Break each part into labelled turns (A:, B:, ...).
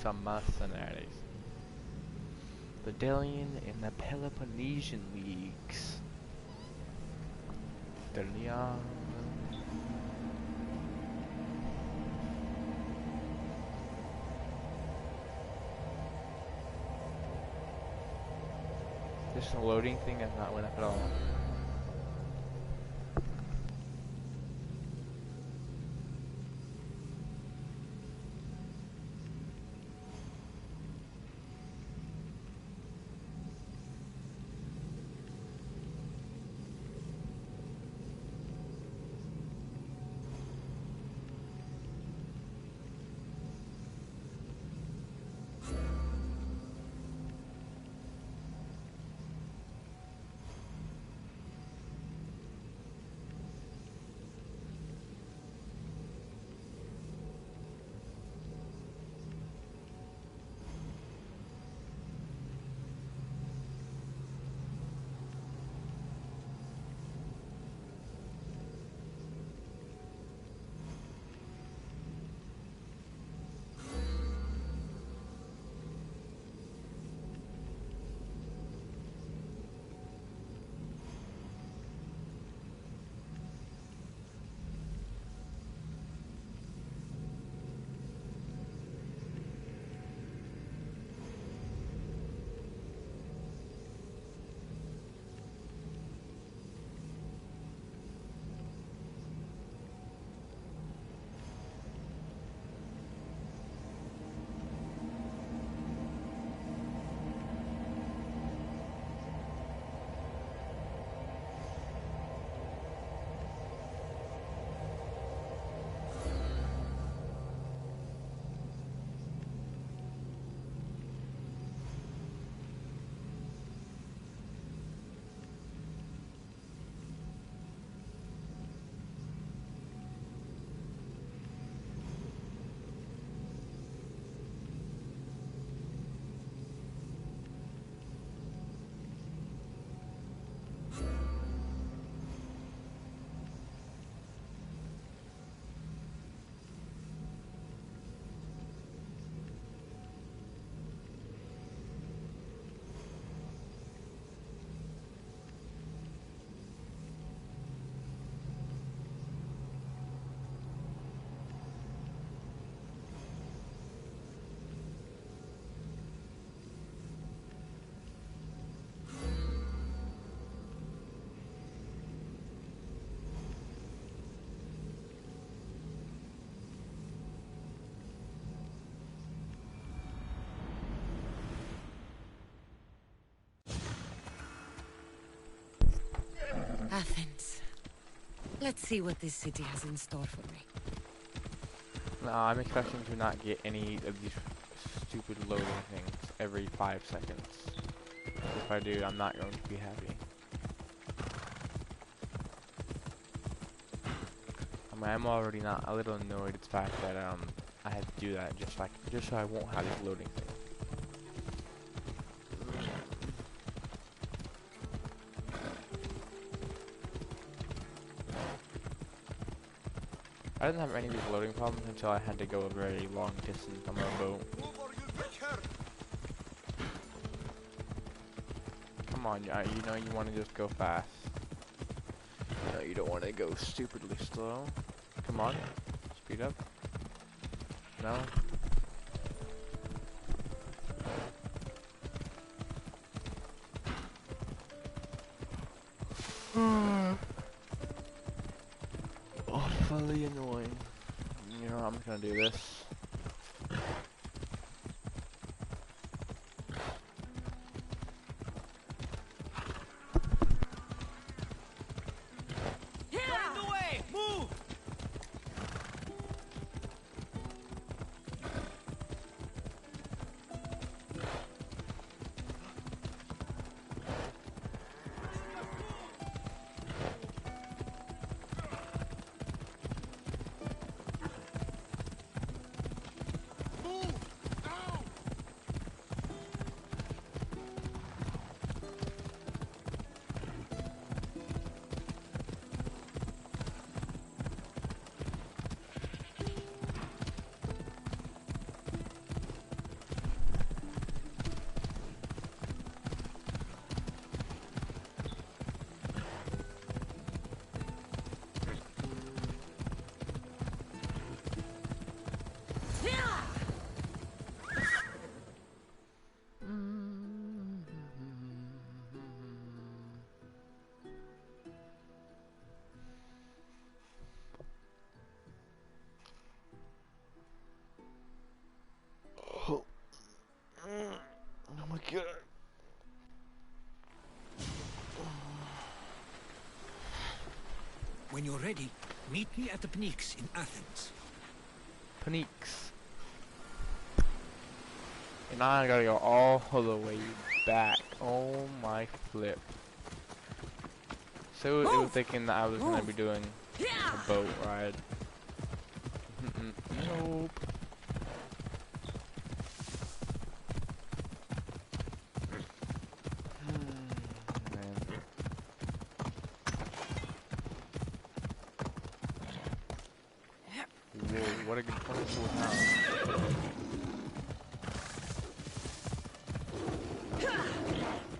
A: some mercenaries. Battalion in the Peloponnesian Leagues. Battalion. This loading thing has not went up at all.
B: Athens. Let's see what this city has in store for me.
A: No, I'm expecting to not get any of these stupid loading things every 5 seconds. If I do, I'm not going to be happy. I mean, I'm already not a little annoyed at the fact that I had to do that just so I won't have this loading thing. I didn't have any of these loading problems until I had to go a very long distance on my boat. Come on, you know you want to just go fast. No, you don't want to go stupidly slow. Come on, speed up. No. Awfully annoying. You know, I'm just gonna do this. God.
C: When you're ready, meet me at the Pnyx in Athens.
A: Pnyx. And now I gotta go all the way back. Oh my flip. So it was thinking that I was gonna be doing a boat ride. Nope. Whoa, what a cool house.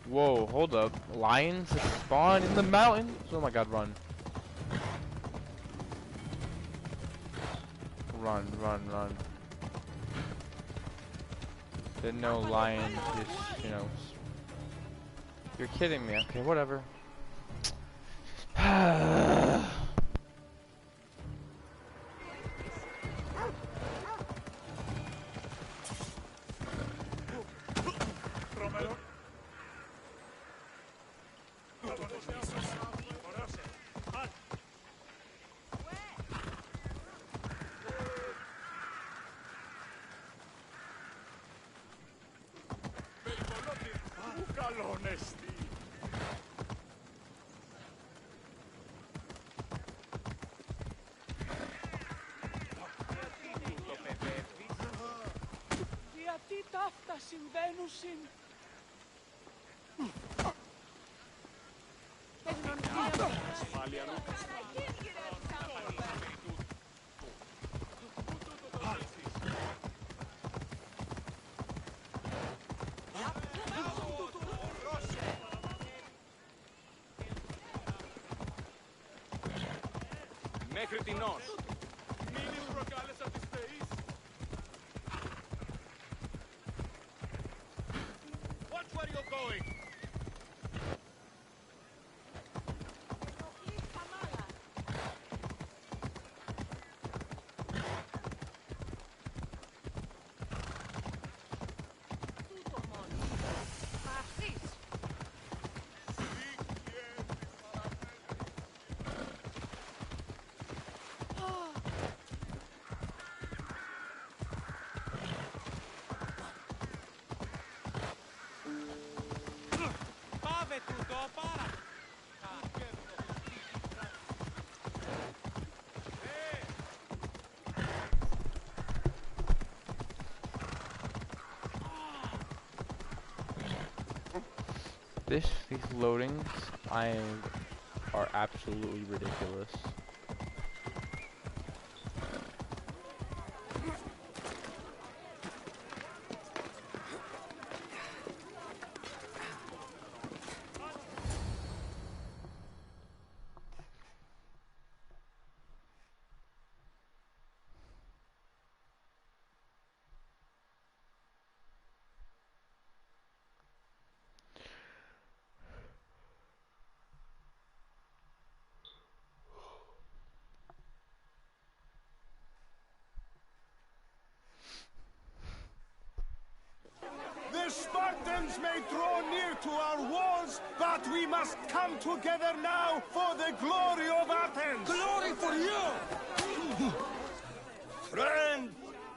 A: Whoa, hold up. Lions spawn in the mountains? Oh my god, run. Run, run, run. Didn't know lions just, you know. You're kidding me. Okay, whatever.
D: Μέχρι την ως. Watch where you're going.
A: These loadings, are absolutely ridiculous.
E: The Spartans may draw near to our walls, but we must come together now for the glory of Athens!
C: Glory for you!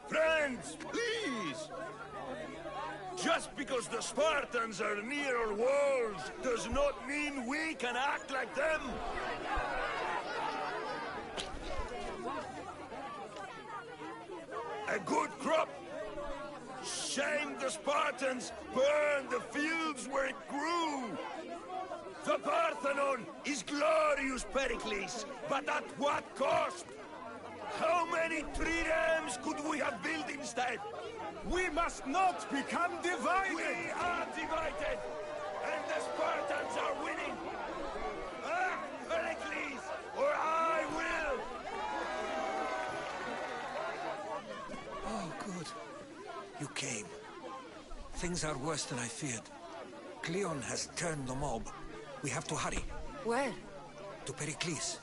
E: Friends, please! Just because the Spartans are near our walls does not mean we can act like them! A good crop! Shame the Spartans burned the fields where it grew! The Parthenon is glorious, Pericles, but at what cost? How many triremes could we have built instead? We must not become divided! We are divided! And the Spartans are winning! Ah, Pericles, or I will!
C: Oh, good. You came. Things are worse than I feared. Cleon has turned the mob. We have to hurry.
B: Where?
C: To Pericles.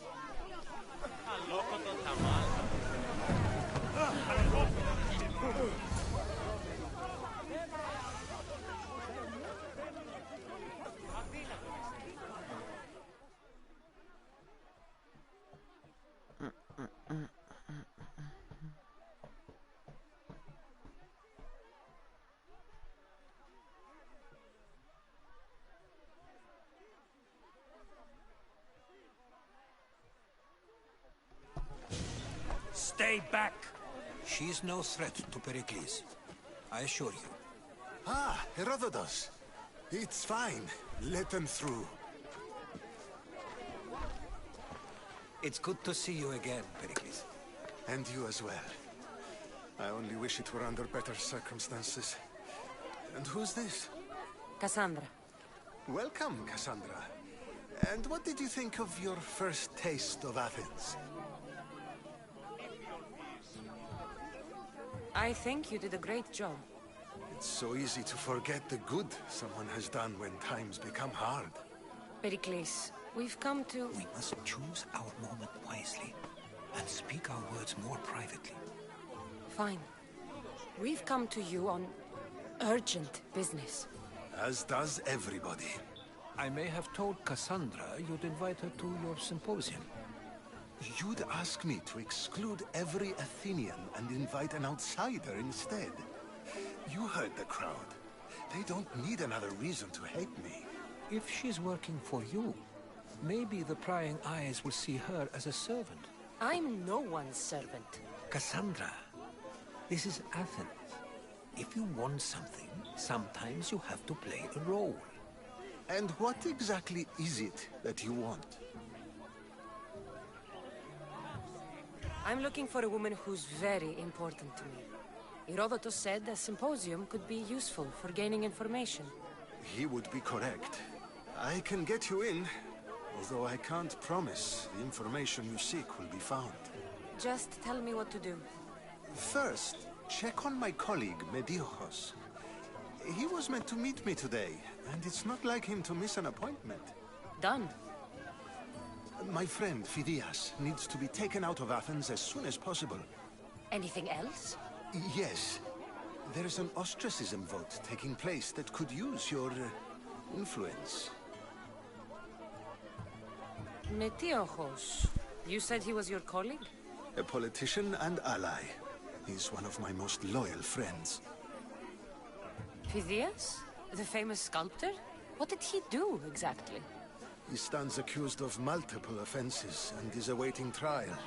C: Stay back! She's no threat to Pericles. I assure you.
F: Ah, Herodotus. It's fine. Let them through.
C: It's good to see you again, Pericles.
F: And you as well. I only wish it were under better circumstances. And who's this?
B: Cassandra.
F: Welcome, Cassandra. And what did you think of your first taste of Athens?
B: I think you did a great job.
F: It's so easy to forget the good someone has done when times become hard.
B: Pericles, we've come to...
C: We must choose our moment wisely and speak our words more privately.
B: Fine. We've come to you on urgent business.
F: As does everybody.
C: I may have told Cassandra you'd invite her to your symposium.
F: You'd ask me to exclude every Athenian and invite an outsider instead. You heard the crowd. They don't need another reason to hate me.
C: If she's working for you, maybe the prying eyes will see her as a servant.
B: I'm no one's servant.
C: Cassandra, this is Athens. If you want something, sometimes you have to play a role.
F: And what exactly is it that you want?
B: I'm looking for a woman who's very important to me. Herodotus said a symposium could be useful for gaining information.
F: He would be correct. I can get you in, although I can't promise the information you seek will be found.
B: Just tell me what to do.
F: First, check on my colleague, Mediochos. He was meant to meet me today, and it's not like him to miss an appointment.
B: Done.
F: My friend, Phidias, needs to be taken out of Athens as soon as possible.
B: Anything else?
F: Yes. There's an ostracism vote taking place that could use your influence.
B: Metiochos. You said he was your colleague?
F: A politician and ally. He's one of my most loyal friends.
B: Phidias? The famous sculptor? What did he do, exactly?
F: He stands accused of multiple offenses and is awaiting trial.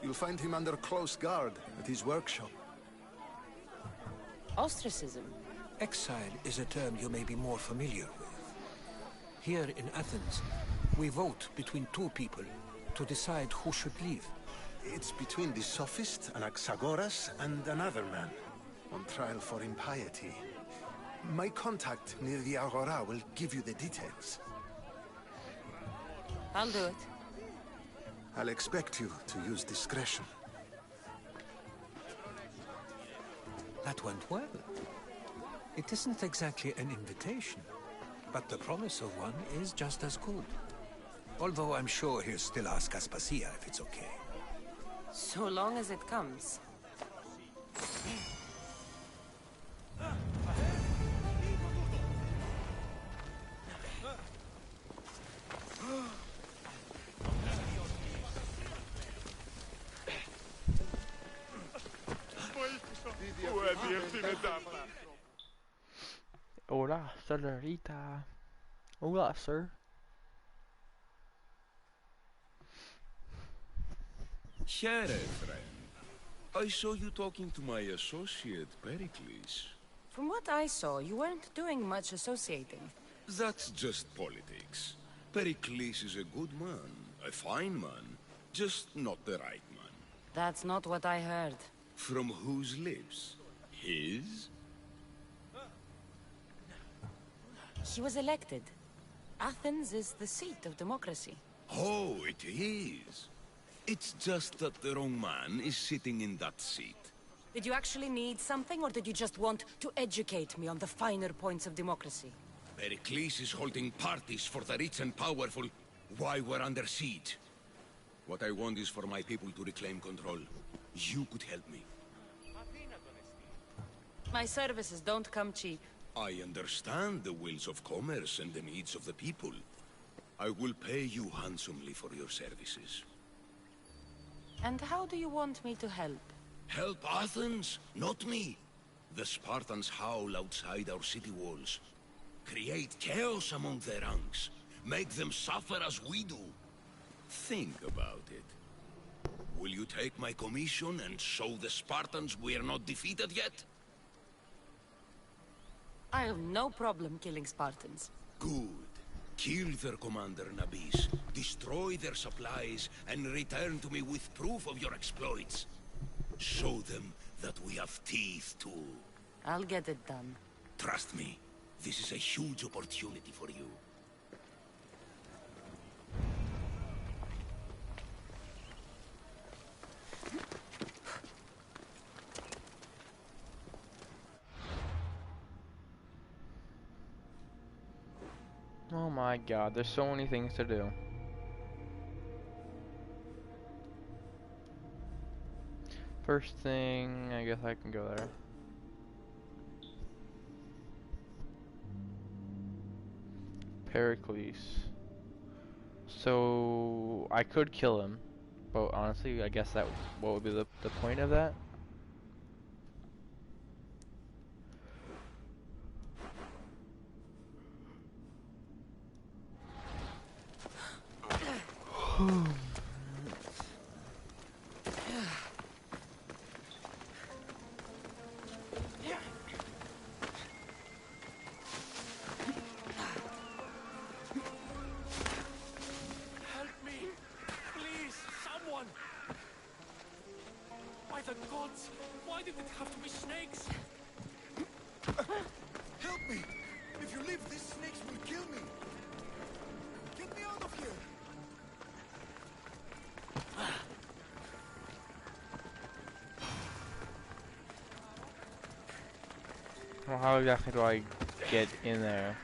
F: You'll find him under close guard at his workshop.
B: Ostracism?
C: Exile is a term you may be more familiar with. Here in Athens, we vote between two people to decide who should leave.
F: It's between the sophist Anaxagoras and another man, on trial for impiety. My contact near the Agora will give you the details.
B: I'll do it.
F: I'll expect you to use discretion.
C: That went well. It isn't exactly an invitation, but the promise of one is just as good. Although I'm sure he'll still ask Aspasia if it's okay.
B: So long as it comes.
A: Hola, señorita. Hola, sir.
E: Here, friend. I saw you talking to my associate, Pericles.
B: From what I saw, you weren't doing much associating.
E: That's just politics. Pericles is a good man, a fine man, just not the right man.
B: That's not what I heard.
E: From whose lips? His?
B: He was elected. Athens is the seat of democracy.
E: Oh, it is. It's just that the wrong man is sitting in that seat.
B: Did you actually need something, or did you just want to educate me on the finer points of democracy?
E: Pericles is holding parties for the rich and powerful while we're under siege. What I want is for my people to reclaim control. You could help me.
B: My services don't come cheap.
E: I understand the wills of commerce and the needs of the people. I will pay you handsomely for your services.
B: And how do you want me to help?
E: Help Athens, not me. The Spartans howl outside our city walls. Create chaos among their ranks. Make them suffer as we do. Think about it. Will you take my commission and show the Spartans we are not defeated yet?
B: I have no problem killing Spartans.
E: Good. Kill their commander, Nabis. Destroy their supplies, and return to me with proof of your exploits. Show them that we have teeth, too.
B: I'll get it done.
E: Trust me, this is a huge opportunity for you.
A: Oh my god, there's so many things to do. First thing, I guess I can go there. Pericles. So I could kill him, but honestly, I guess that what would be the point of that?
G: Why did it have to be snakes?
F: Help me! If you leave, these snakes will kill me! Get me out of here!
A: Well, how exactly do I get in there?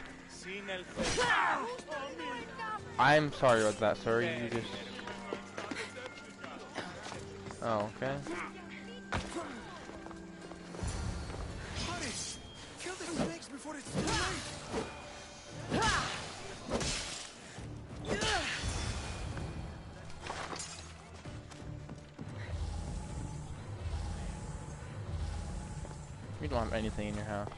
A: I'm sorry about that, sir. You just... Oh, okay.
F: Hurry! Kill the snakes before it's too late!
A: You don't have anything in your house.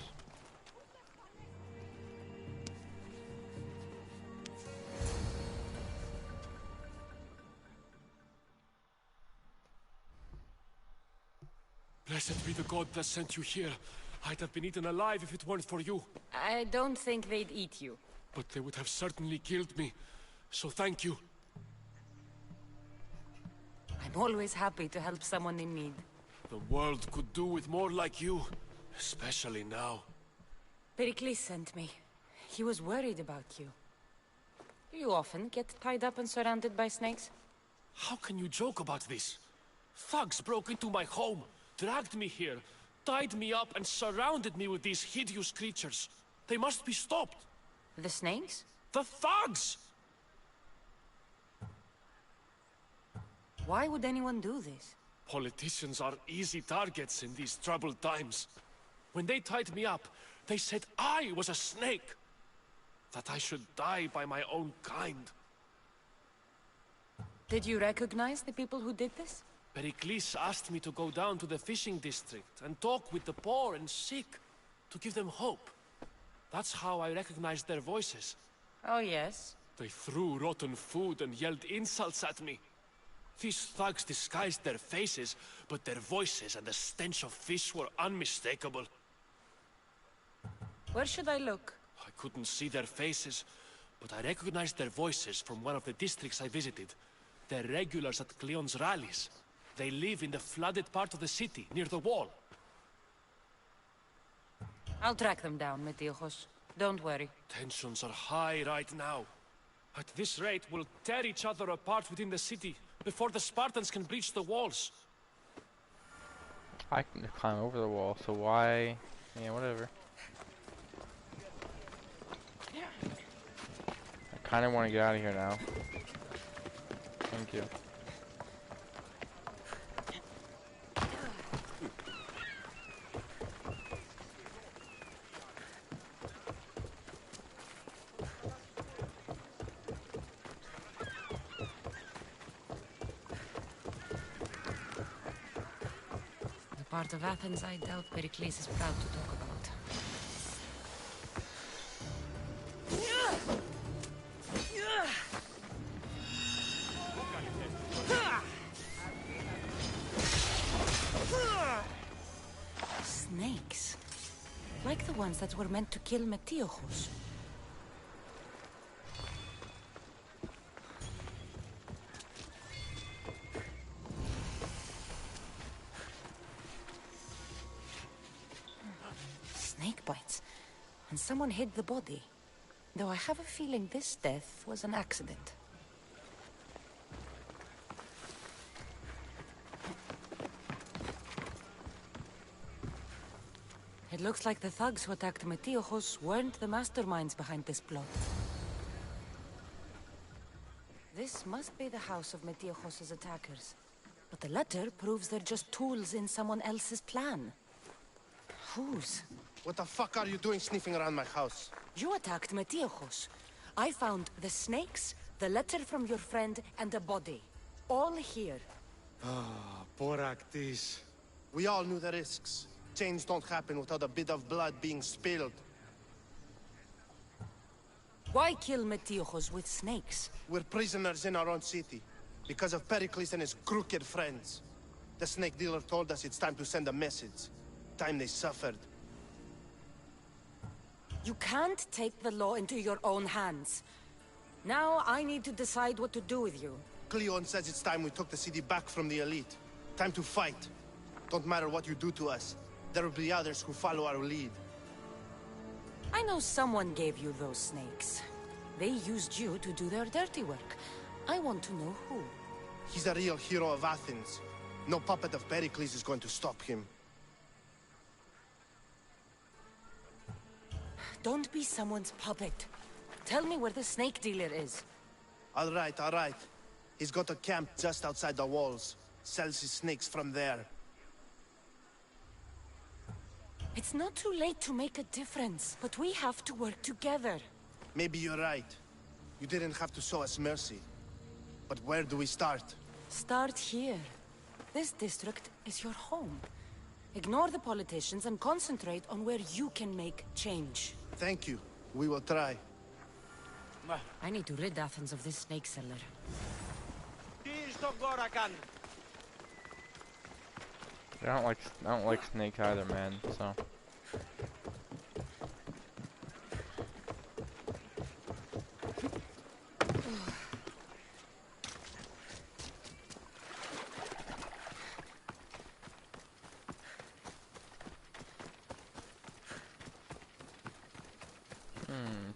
G: Blessed be the god that sent you here. I'd have been eaten alive if it weren't for you.
B: I don't think they'd eat you.
G: But they would have certainly killed me. So thank you.
B: I'm always happy to help someone in need.
G: The world could do with more like you. Especially now.
B: Pericles sent me. He was worried about you. Do you often get tied up and surrounded by snakes?
G: How can you joke about this? Thugs broke into my home, dragged me here, tied me up and surrounded me with these hideous creatures. They must be stopped.
B: The snakes?
G: The thugs!
B: Why would anyone do this?
G: Politicians are easy targets in these troubled times. When they tied me up, they said I was a snake. That I should die by my own kind.
B: Did you recognize the people who did this?
G: Pericles asked me to go down to the fishing district and talk with the poor and sick, to give them hope. That's how I recognized their voices.
B: Oh, yes.
G: They threw rotten food and yelled insults at me. These thugs disguised their faces, but their voices and the stench of fish were unmistakable.
B: Where should I look?
G: I couldn't see their faces, but I recognized their voices from one of the districts I visited. They're regulars at Cleon's rallies. They live in the flooded part of the city, near the wall.
B: I'll track them down, Metiochos. Don't worry.
G: Tensions are high right now. At this rate, we'll tear each other apart within the city, before the Spartans can breach the walls.
A: I can climb over the wall, so why... Yeah, whatever. I kinda wanna get out of here now. Thank you.
B: The part of Athens I doubt Pericles is proud to talk about. ones that were meant to kill Metiochos. Snake bites. And someone hid the body. Though I have a feeling this death was an accident. It looks like the thugs who attacked Metiochos weren't the masterminds behind this plot. This must be the house of Metiochos' attackers. But the letter proves they're just tools in someone else's plan. Whose?
H: What the fuck are you doing sniffing around my house?
B: You attacked Metiochos. I found the snakes, the letter from your friend, and a body. All here.
H: Ah, Boraktis. We all knew the risks. Change don't happen without a bit of blood being spilled.
B: Why kill Metiochos with snakes?
H: We're prisoners in our own city. Because of Pericles and his crooked friends. The snake dealer told us it's time to send a message. Time they suffered.
B: You can't take the law into your own hands. Now I need to decide what to do with you.
H: Cleon says it's time we took the city back from the elite. Time to fight. Don't matter what you do to us. There will be others who follow our lead.
B: I know someone gave you those snakes. They used you to do their dirty work. I want to know who.
H: He's a real hero of Athens. No puppet of Pericles is going to stop him.
B: Don't be someone's puppet. Tell me where the snake dealer is.
H: All right, all right. He's got a camp just outside the walls. Sells his snakes from there.
B: It's not too late to make a difference, but we have to work together.
H: Maybe you're right. You didn't have to show us mercy. But where do we start?
B: Start here. This district is your home. Ignore the politicians and concentrate on where you can make change.
H: Thank you. We will try.
B: I need to rid Athens of this snake seller.
A: I don't like snakes either, man. So.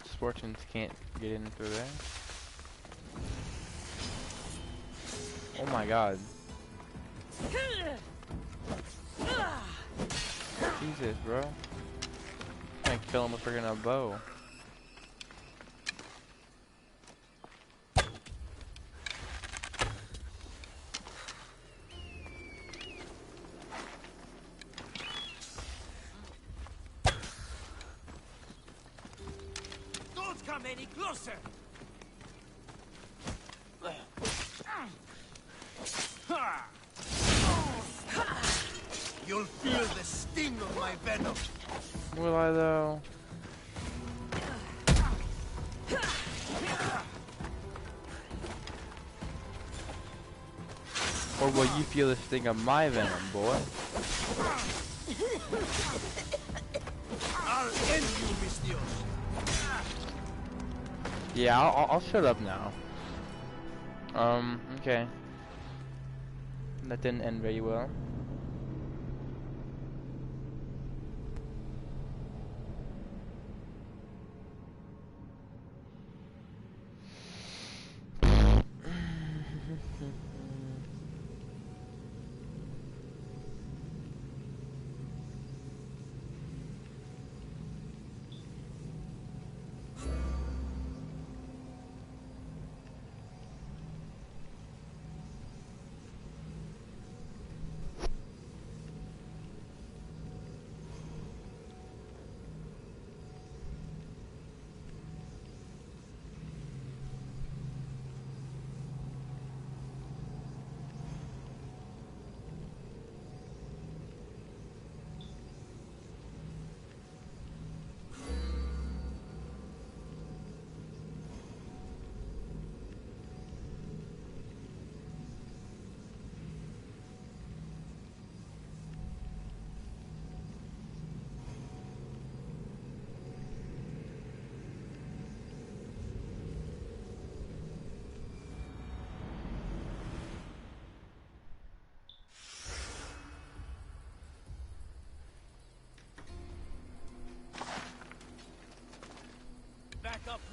A: Spartans can't get in through there. Oh my god. Jesus, bro. Can't kill him with freaking a bow.
E: Don't come any closer! You'll feel the sting of my venom.
A: Will I though? Or will you feel the sting of my venom, boy?
E: I'll end you, Mistios.
A: Yeah, I'll shut up now. Okay. That didn't end very well.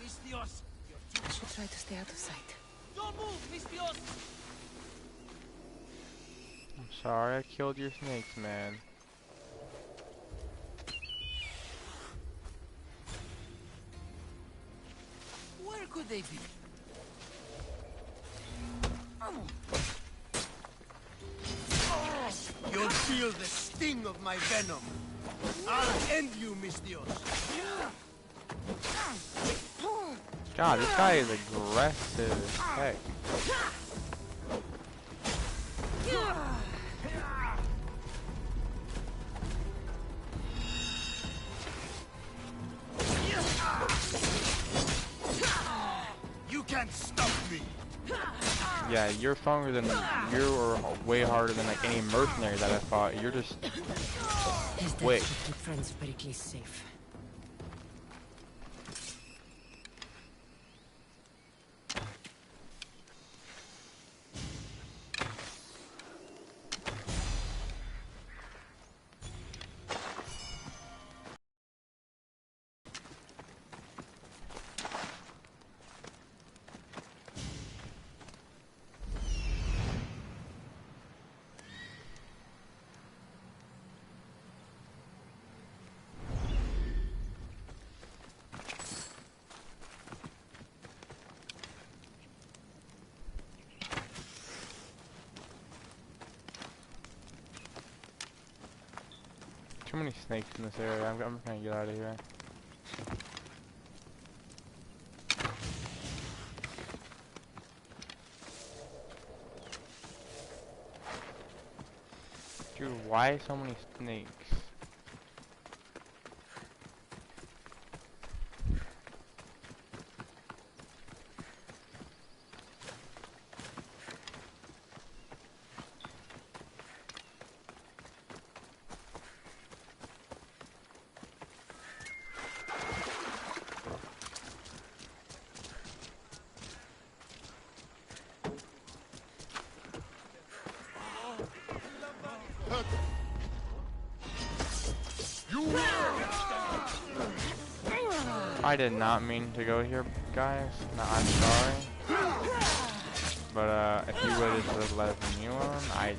B: I should try to stay out of sight.
G: Don't move, Mistios!
A: I'm sorry I killed your snakes, man.
I: Where could they be?
H: You'll feel the sting of my venom. I'll end you, Mistios.
A: God, this guy is aggressive as heck.
H: You can't stop me.
A: Yeah, you're stronger than you're way harder than like any mercenary that I fought. You're just
B: His death
A: wait.
B: should keep friends of Pericles safe.
A: Too many snakes in this area. I'm gonna get out of here. Dude, why so many snakes? I did not mean to go here, guys. No, I'm sorry. But if you would have just left me alone, I.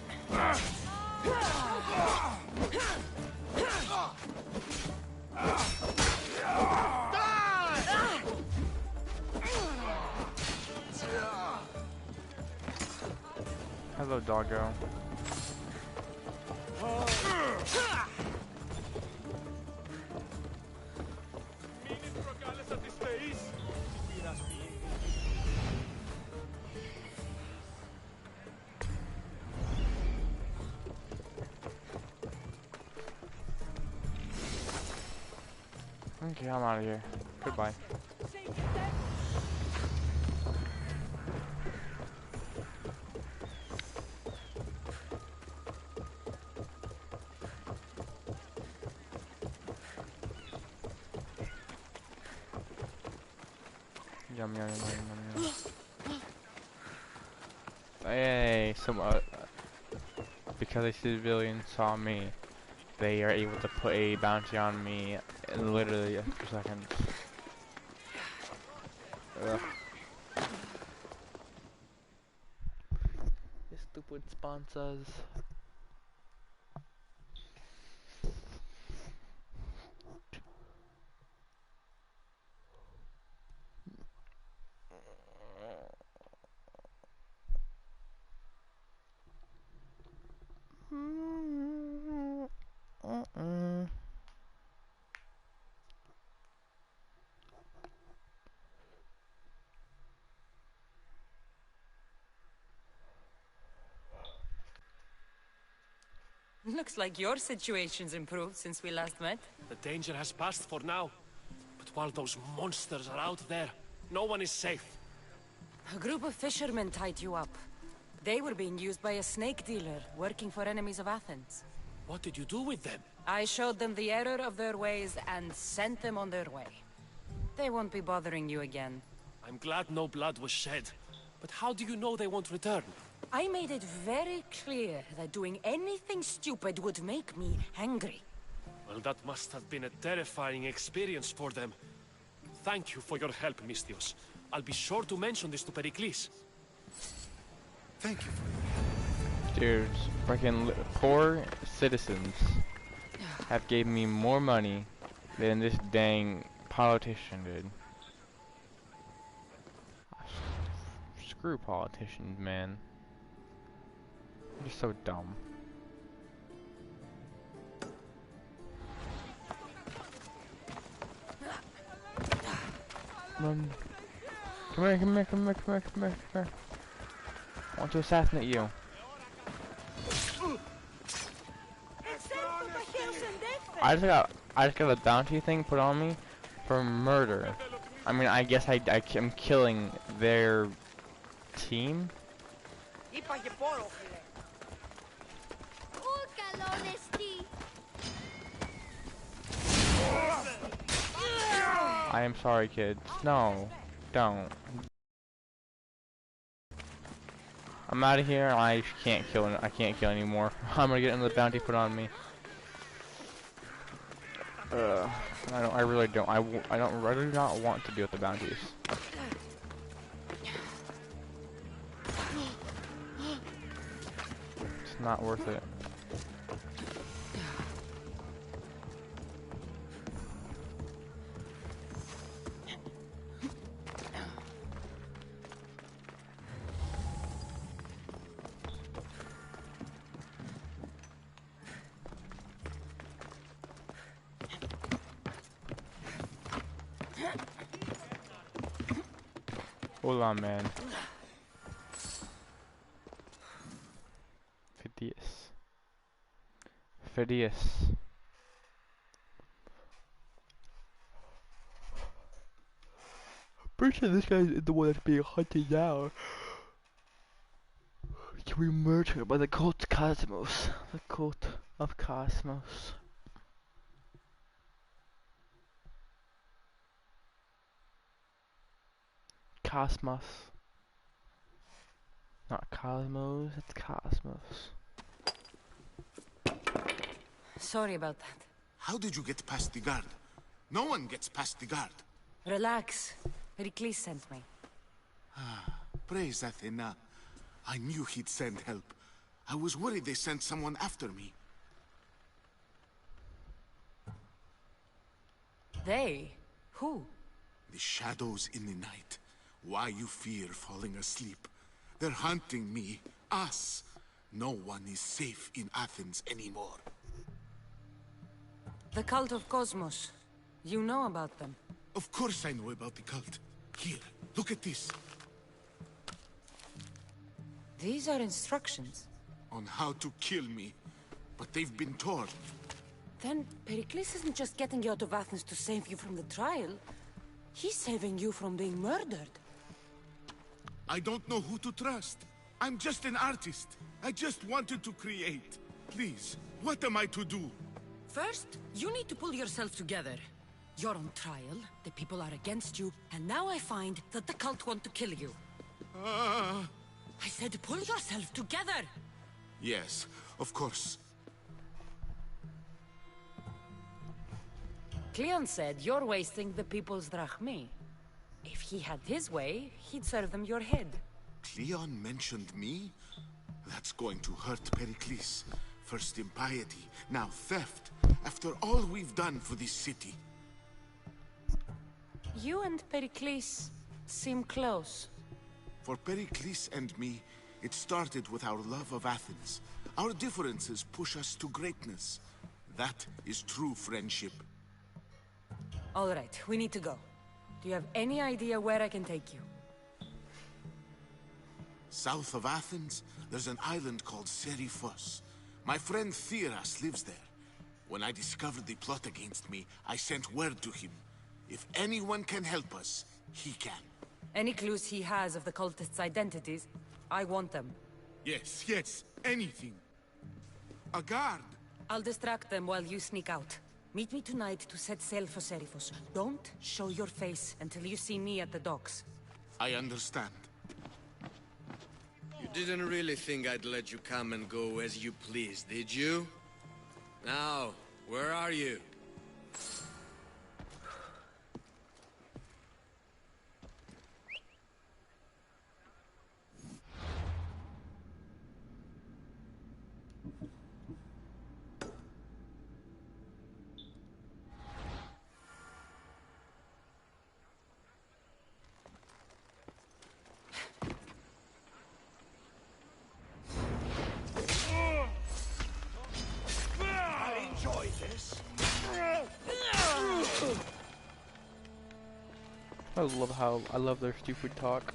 A: Hello, doggo. Okay, I'm out of here. Goodbye. Yum, yum, yum, yum, yum. Hey, because a civilian saw me, they are able to put a bounty on me in literally a few seconds. Ugh. These stupid sponsors.
B: Looks like your situation's improved since we last met.
G: The danger has passed for now. But while those monsters are out there, no one is safe.
B: A group of fishermen tied you up. They were being used by a snake dealer working for enemies of Athens.
G: What did you do with them?
B: I showed them the error of their ways and sent them on their way. They won't be bothering you again.
G: I'm glad no blood was shed. But how do you know they won't return?
B: I made it very clear that doing anything stupid would make me angry.
G: Well, that must have been a terrifying experience for them. thank you for your help, Misthios. I'll be sure to mention this to Pericles.
F: Thank you.
A: Dude, freaking poor citizens have gave me more money than this dang politician did. Screw politicians, man. They're so dumb. Run. Come here, come here, come here, come here, come here, come here. I want to assassinate you. I just got a bounty thing put on me for murder. I mean, I guess I am killing their team. I am sorry, kids. No, don't. I'm out of here. I can't kill. I can't kill anymore. I'm gonna get another bounty put on me. I really don't. I do not want to deal with the bounties. It's not worth it. Hold on, man. Phidias. I'm pretty sure this guy is the one that's being hunted now. To be murdered by the cult Cosmos. The cult of Cosmos. Cosmos. Not Cosmos, it's Cosmos.
B: Sorry about that.
F: How did you get past the guard? No one gets past the guard.
B: Relax. Pericles sent me.
F: Praise Athena. I knew he'd send help. I was worried they sent someone after me.
B: They? Who?
F: The shadows in the night. Why you fear falling asleep? They're hunting me. Us. No one is safe in Athens anymore.
B: The cult of Cosmos. You know about them.
F: Of course I know about the cult. Here, look at this.
B: These are instructions.
F: On how to kill me. But they've been torn.
B: Then Pericles isn't just getting you out of Athens to save you from the trial. He's saving you from being murdered.
F: I don't know who to trust. I'm just an artist. I just wanted to create. Please, what am I to do?
B: First, you need to pull yourself together. You're on trial, the people are against you, and now I find that the cult want to kill you. I said pull yourself together!
F: Yes, of course.
B: Cleon said you're wasting the people's drachmi. If he had his way, he'd serve them your head.
F: Cleon mentioned me? That's going to hurt Pericles. First impiety, now theft. After all we've done for this city.
B: You and Pericles seem close.
F: For Pericles and me, it started with our love of Athens. Our differences push us to greatness. That is true friendship.
B: All right, we need to go. Do you have any idea where I can take you?
F: South of Athens, there's an island called Seriphos. My friend Theras lives there. When I discovered the plot against me, I sent word to him. If anyone can help us, he can.
B: Any clues he has of the cultists' identities, I want them.
F: Yes, yes, anything. A guard.
B: I'll distract them while you sneak out. Meet me tonight to set sail for Seriphos. Don't show your face until you see me at the docks.
F: I understand.
J: You didn't really think I'd let you come and go as you please, did you? Now, where are you?
A: I love their stupid talk.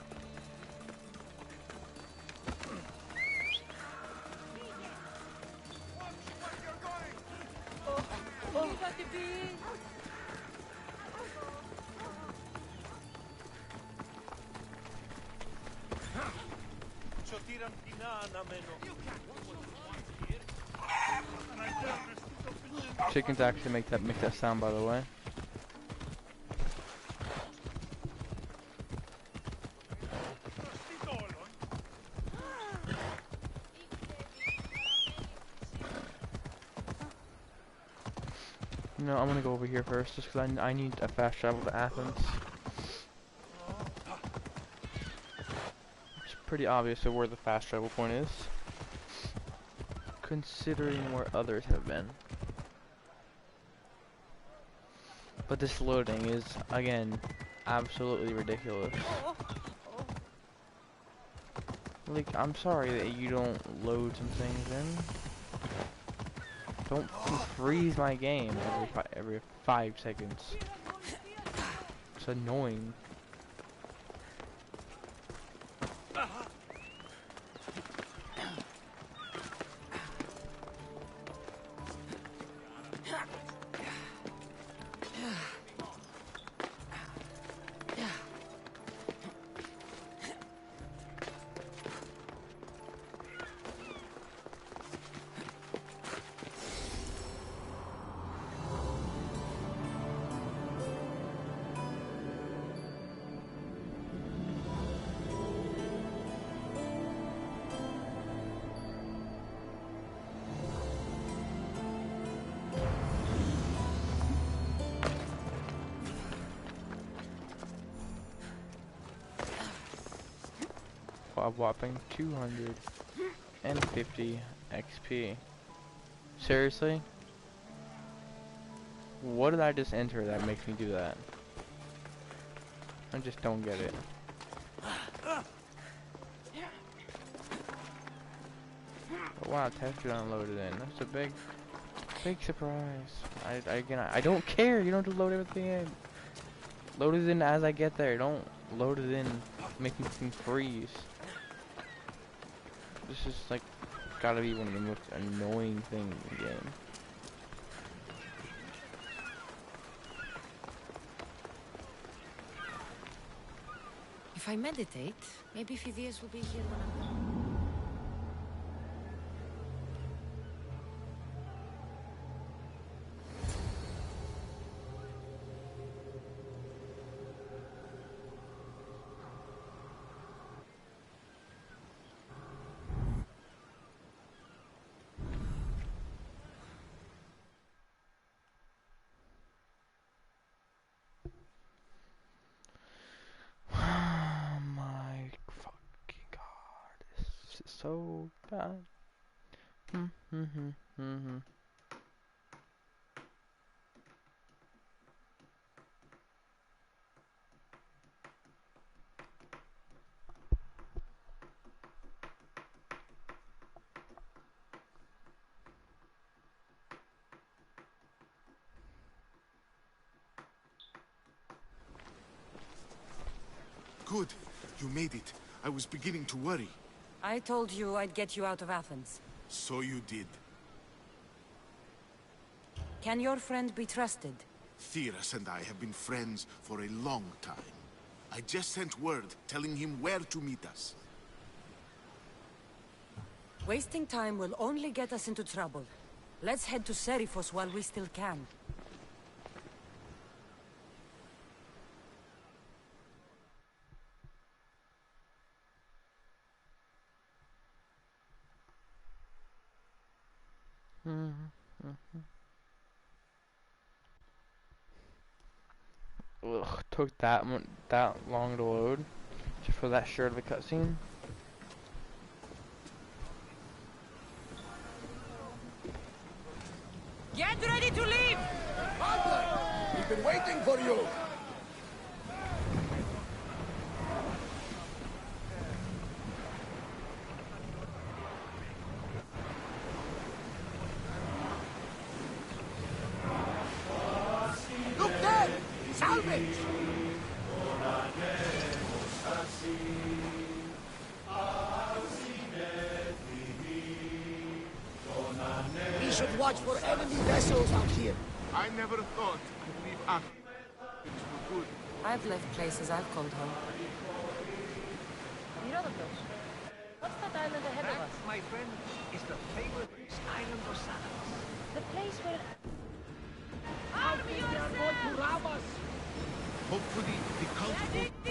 A: Chickens actually make that sound, by the way. No, I'm gonna go over here first, just because I need a fast travel to Athens. It's pretty obvious of where the fast travel point is, considering where others have been. But this loading is, again, absolutely ridiculous. Like, I'm sorry that you don't load some things in. Don't freeze my game every 5 seconds. It's annoying. A whopping 250 XP. Seriously? What did I just enter that makes me do that? I just don't get it. Oh, wow, texture unloaded in. That's a big surprise. I don't care. You don't have to load everything in. Load it in as I get there. Don't load it in making things freeze. This is like gotta be one of the most annoying things in the game.
B: If I meditate, maybe Phidias will be here when I'm gone.
A: So bad.
F: Good. You made it. I was beginning to worry.
B: I told you I'd get you out of Athens.
F: So you did.
B: Can your friend be trusted?
F: Theras and I have been friends for a long time. I just sent word telling him where to meet us.
B: Wasting time will only get us into trouble. Let's head to Serifos while we still can.
A: Ugh, took that long to load just for that short of a cutscene.
B: Get ready to leave!
E: Butler! We've been waiting for you! Look there! Salvage!
K: watch for enemy vessels out here.
F: I never thought I'd leave Athens for good.
B: I've left places I've called home.
L: What's that island ahead of us?
I: My friend, is the favorite island of Salamis.
L: The place where...
K: Army they are going to rob us.
F: Hopefully, the cult won't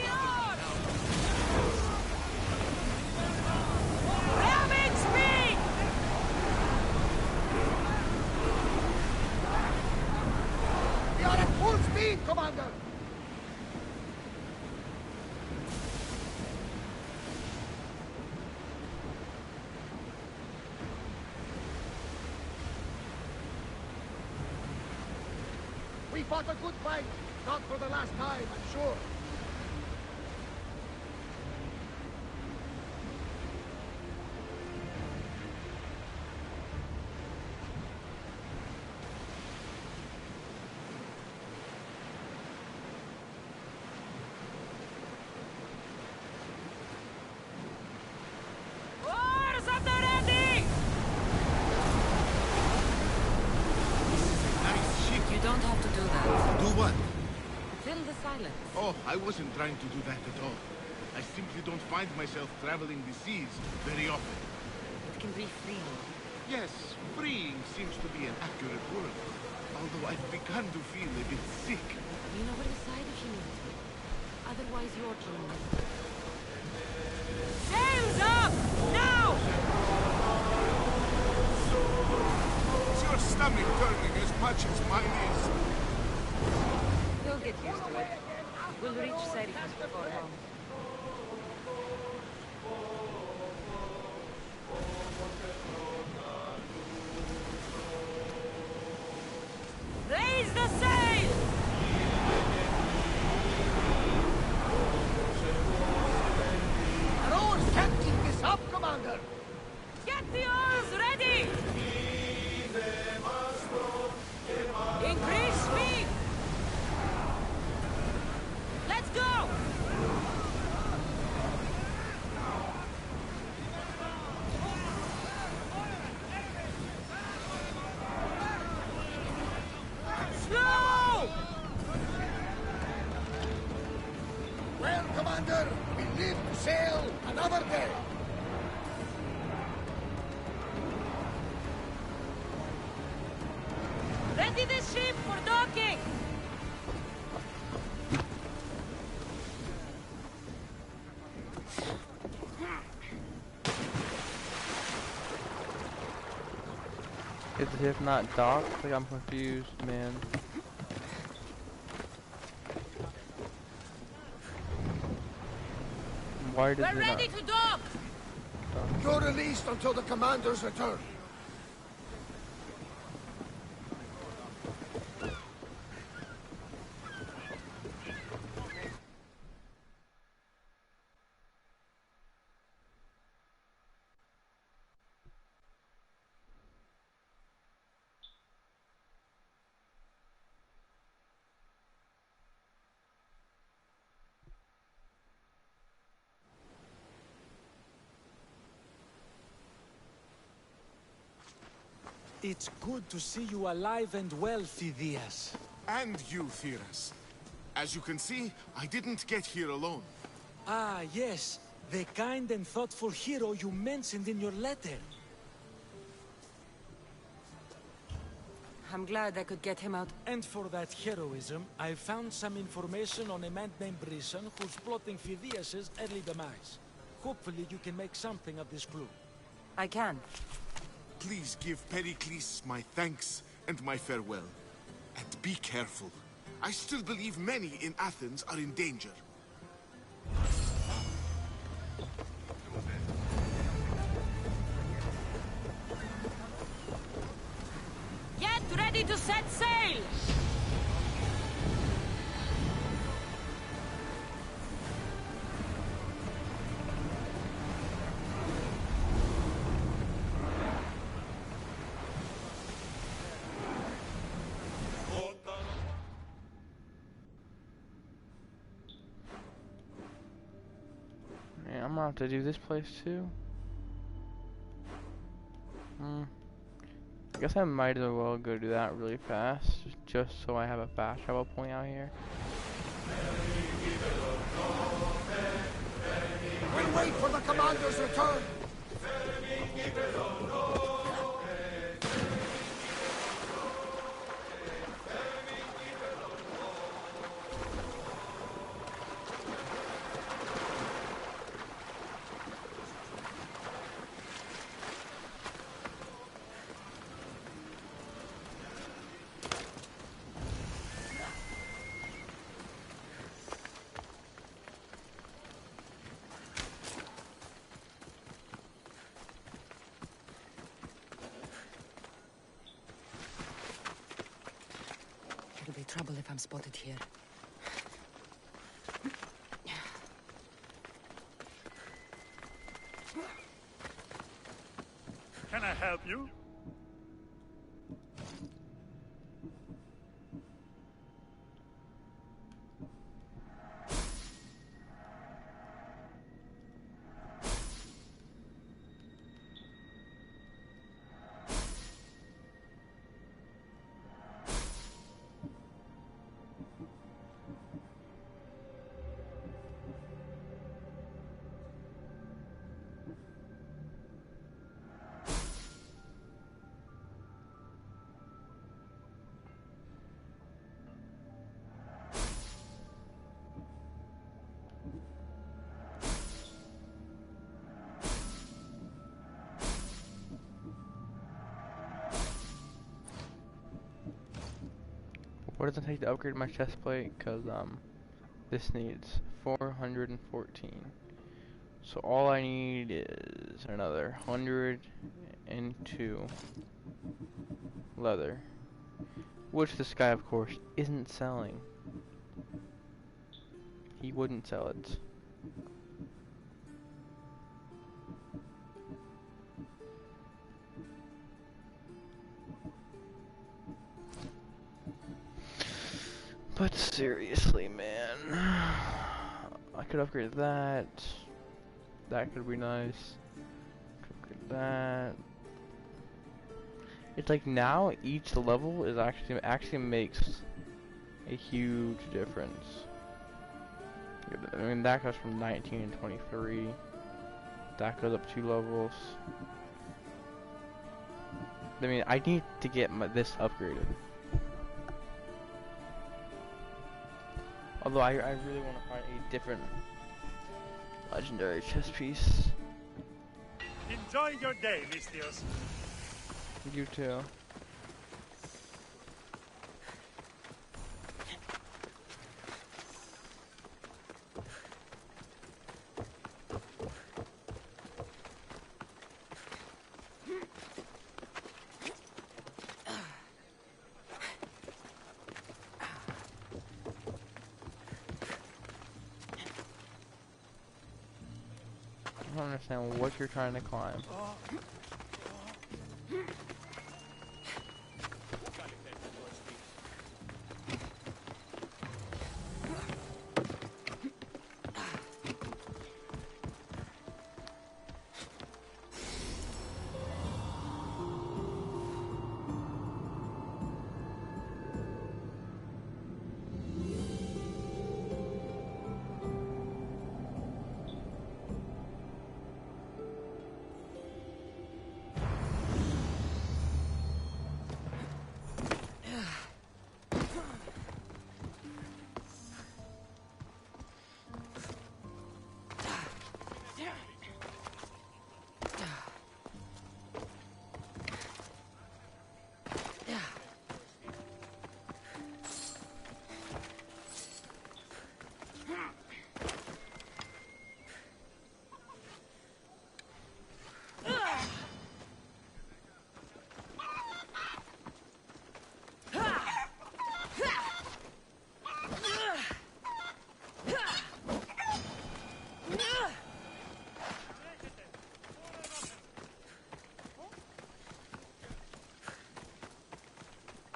B: Rabbit speed!
K: We are at full speed, Commander. We fought a good fight. Not for the last time, I'm sure.
B: Oars at the ready!
F: nice ship.
B: You don't have to do that.
F: Do what?
B: Fill the silence.
F: Oh, I wasn't trying to do that at all. I simply don't find myself traveling the seas very often.
B: It can be freeing.
F: Yes, freeing seems to be an accurate word. Although I've begun to feel a bit sick.
B: You know what side if you need to. Otherwise, your turn. Sails up! Now!
F: Is your stomach turning as much as mine is?
B: You'll get used to it. We'll reach Serifus before long. Raise the sail!
K: Our oars can't keep this up, Commander.
B: Get the oars ready! Increase speed! Let's go! Slow!
K: Well, Commander, we live to sail another day.
B: Ready the ship for docking!
A: Is the ship not docked? Like, I'm confused, man. Why does
B: We're
A: it
B: ready to dock!
K: You're released until the Commander's return.
M: It's good to see you alive and well, Phidias.
F: And you, Theras. As you can see, I didn't get here alone.
M: Ah, yes. The kind and thoughtful hero you mentioned in your letter.
B: I'm glad I could get him out.
M: And for that heroism, I found some information on a man named Brisson who's plotting Phidias' early demise. Hopefully you can make something of this clue.
B: I can.
F: Please give Pericles my thanks and my farewell. And be careful. I still believe many in Athens are in danger.
B: Get ready to set sail!
A: Man, I'm gonna have to do this place too. I guess I might as well go do that really fast, just so I have a fast travel point out here.
K: We'll wait for the commander's return.
B: It'll be trouble if I'm spotted here.
D: Can I help you?
A: What does it take to upgrade my chest plate? Cause this needs 414. So all I need is another 102 leather, which this guy of course isn't selling. He wouldn't sell it. But seriously, man, I could upgrade that. That could be nice. Could upgrade that. It's like now each level is actually makes a huge difference. I mean, that goes from 19 to 23. That goes up 2 levels. I mean, I need to get this upgraded. Although I really want to find a different legendary chess piece.
D: Enjoy your day, Mistios.
A: You too. I don't understand what you're trying to climb.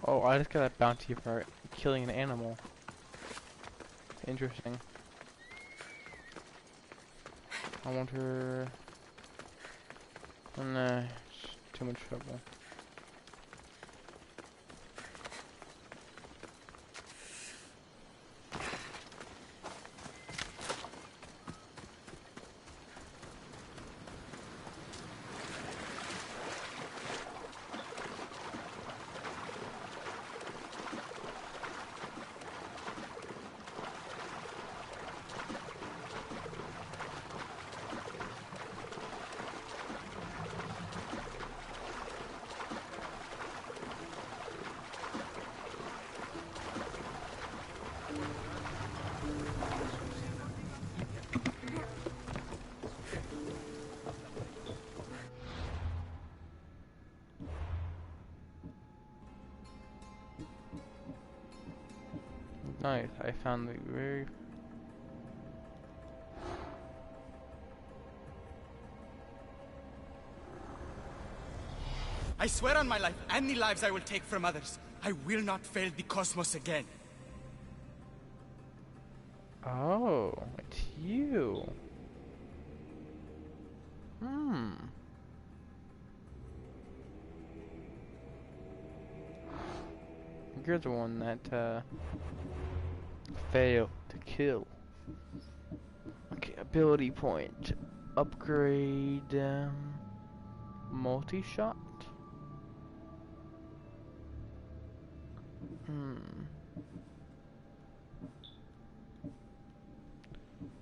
A: Oh, I just got a bounty for killing an animal. Interesting. I want her... Oh, nah, it's too much trouble. Nice. I found the very.
N: I swear on my life and the lives I will take from others, I will not fail the cosmos again.
A: Oh, it's you. Hmm. You're the one that failed to kill. Okay, ability point. Upgrade multi-shot.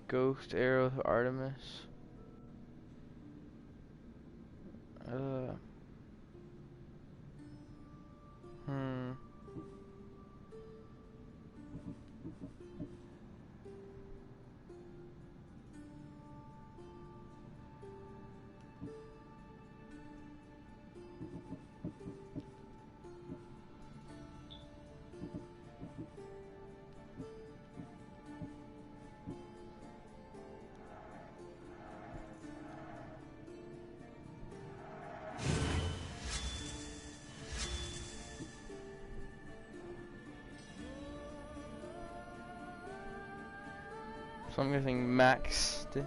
A: Ghost arrow to Artemis. So I'm guessing maxed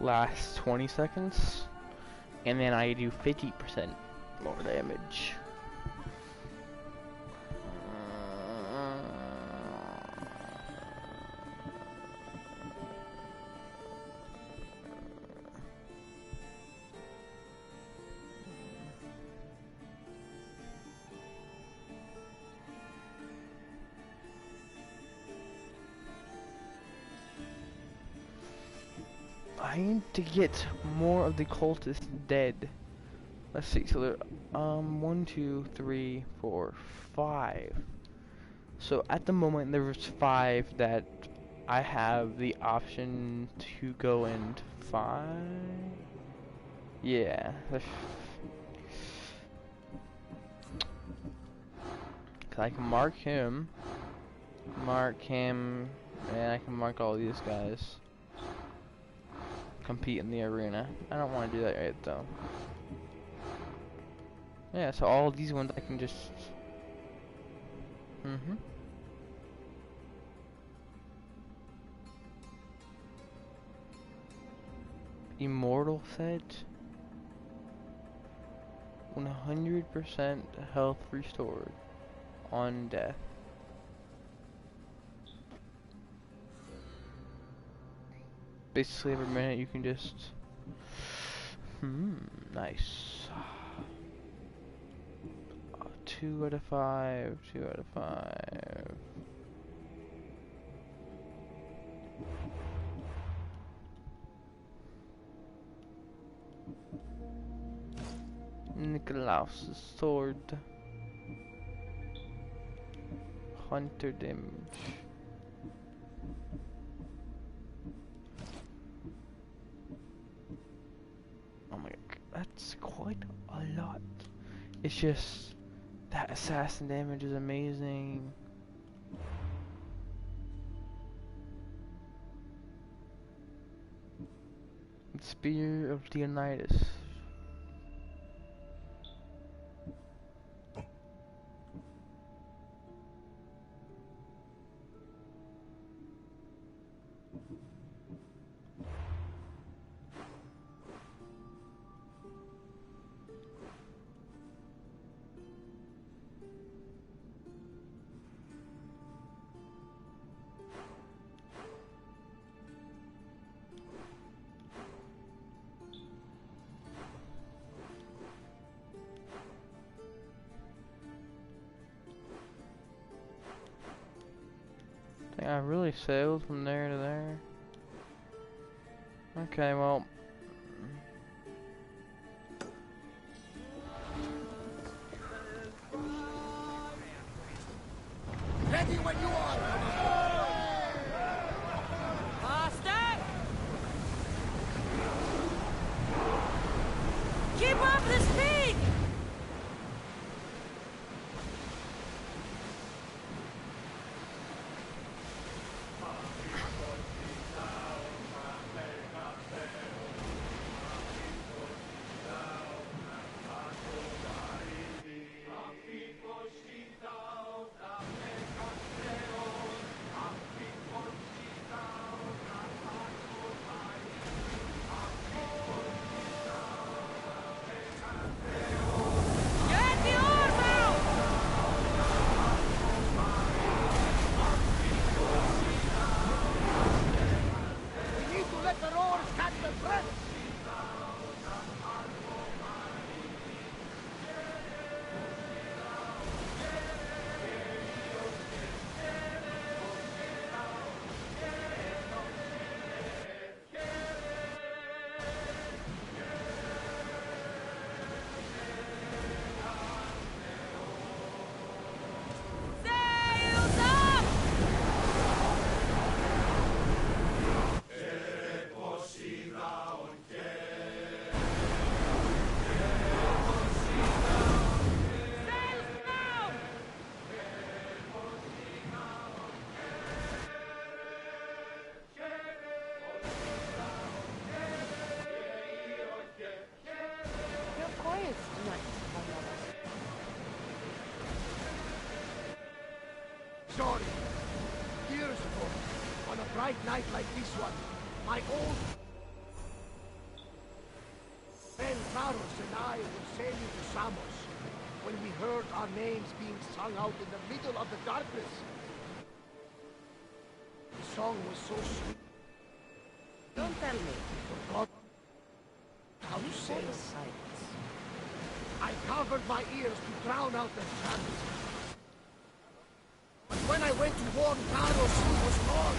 A: lasts 20 seconds, and then I do 50% more damage. I need to get more of the cultists dead. Let's see, so there, 1, 2, 3, 4, 5. So at the moment there's 5 that I have the option to go into 5. Yeah. Cause I can mark him, and I can mark all these guys. Compete in the arena. I don't want to do that right though. Yeah, so all these ones I can just Immortal set. 100% health restored on death. Basically every minute you can just nice. 2 out of 5, 2 out of 5. Nikolaus' sword. Hunter damage. Oh my god, that's quite a lot. It's just that assassin damage is amazing. Spear of Leonidas. I really sailed from there to there. Okay, well.
K: Ready when you are.
B: Faster! Keep up the speed!
K: bright night like this one, my old friend Taros and I were sailing to Samos when we heard our names being sung out in the middle of the darkness. The song was so sweet.
L: Don't tell me.
K: Forgot how to sail. I covered my ears to drown out the sound. But when I went to warn Taros, he was gone.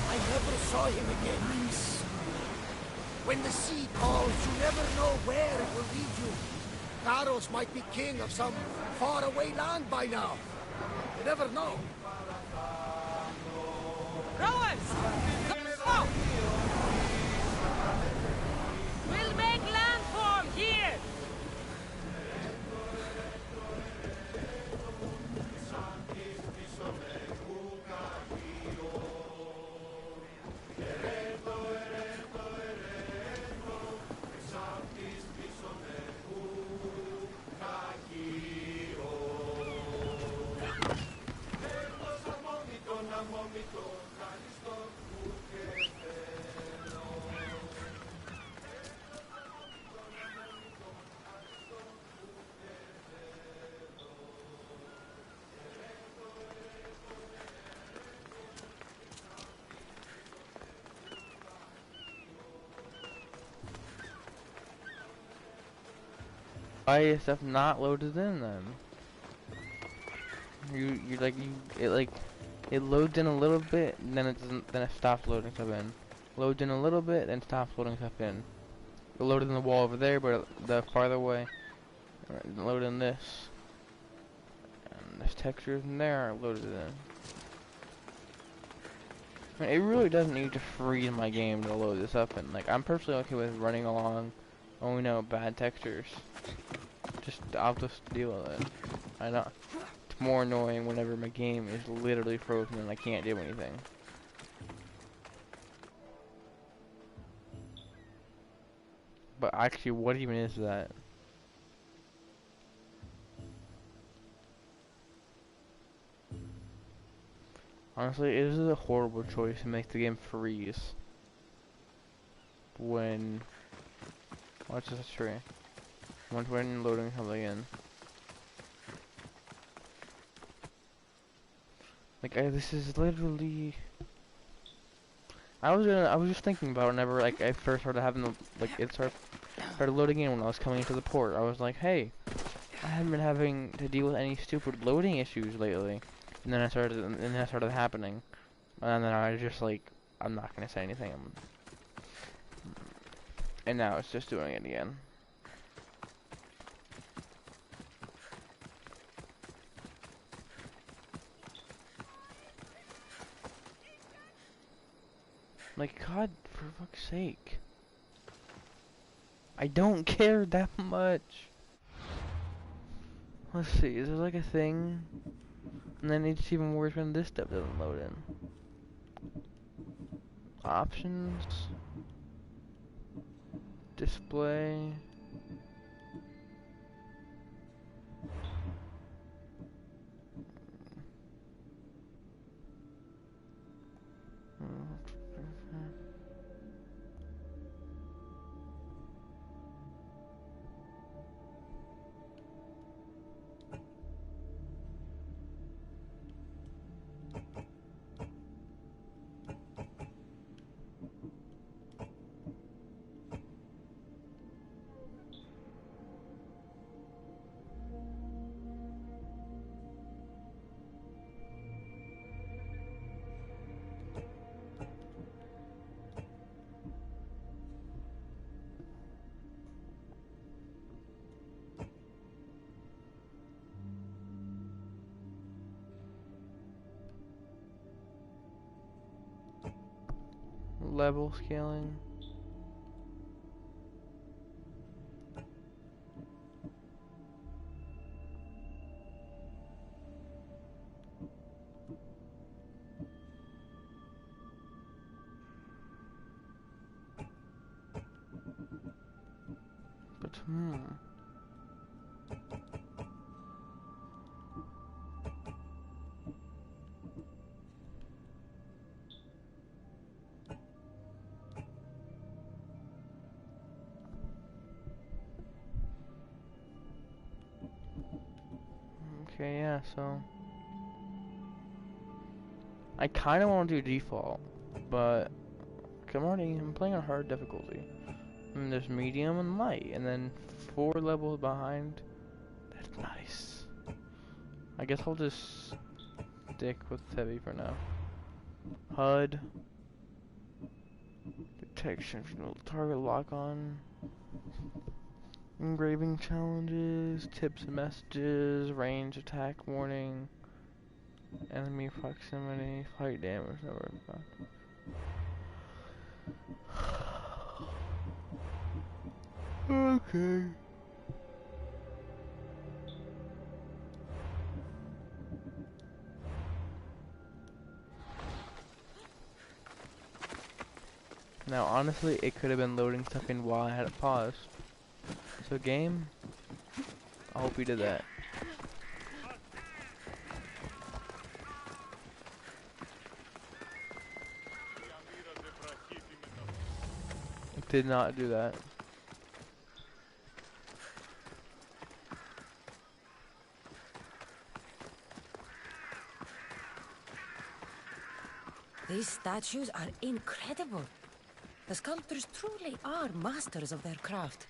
K: I never saw him again. When the sea calls, you never know where it will lead you. Taros might be king of some faraway land by now. You never know.
B: Rowers! Go! We'll make landfall here!
A: Why is stuff not loaded in then? It loads in a little bit, and then it stops loading stuff in. Loads in a little bit, then stops loading stuff in. It loaded in the wall over there, but the farther away, load in this. And this texture in there are loaded in. I mean, it really doesn't need to freeze my game to load this up, and like I'm personally okay with running along, owning out bad textures. I'll just deal with it. I know it's more annoying whenever my game is literally frozen and I can't do anything. But actually, what even is that? Honestly, it is a horrible choice to make the game freeze when... Watch this tree. When loading something in. Like, this is literally... I was just thinking about whenever, like, I first started having the, like, it started loading in when I was coming into the port. I was like, hey, I haven't been having to deal with any stupid loading issues lately. And then it started happening. And then I was just like, I'm not gonna say anything. And now it's just doing it again. Like, God, for fuck's sake. I don't care that much. Let's see, is there like a thing? And then it's even worse when this stuff doesn't load in. Options. Display. Level scaling. But Okay, yeah, so I kind of want to do default, but I'm playing on hard difficulty. And there's medium and light, and then 4 levels behind. That's nice. I guess I'll just stick with heavy for now. HUD. Detection from target lock on. Engraving challenges, tips and messages, range attack warning, enemy proximity, fight damage, never found. Okay. Now, honestly, it could have been loading stuff in while I had it paused. So, game, I hope you did that. It did not do that.
B: These statues are incredible. The sculptors truly are masters of their craft.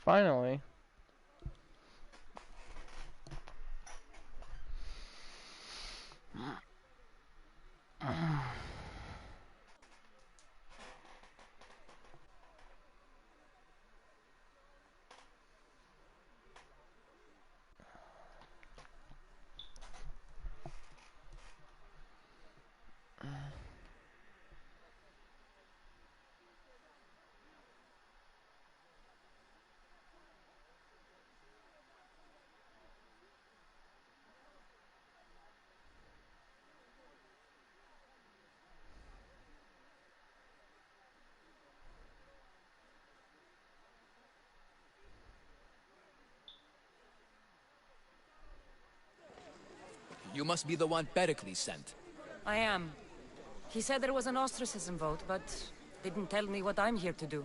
A: Finally.
O: You must be the one Pericles sent.
B: I am. He said there was an ostracism vote, but didn't tell me what I'm here to do.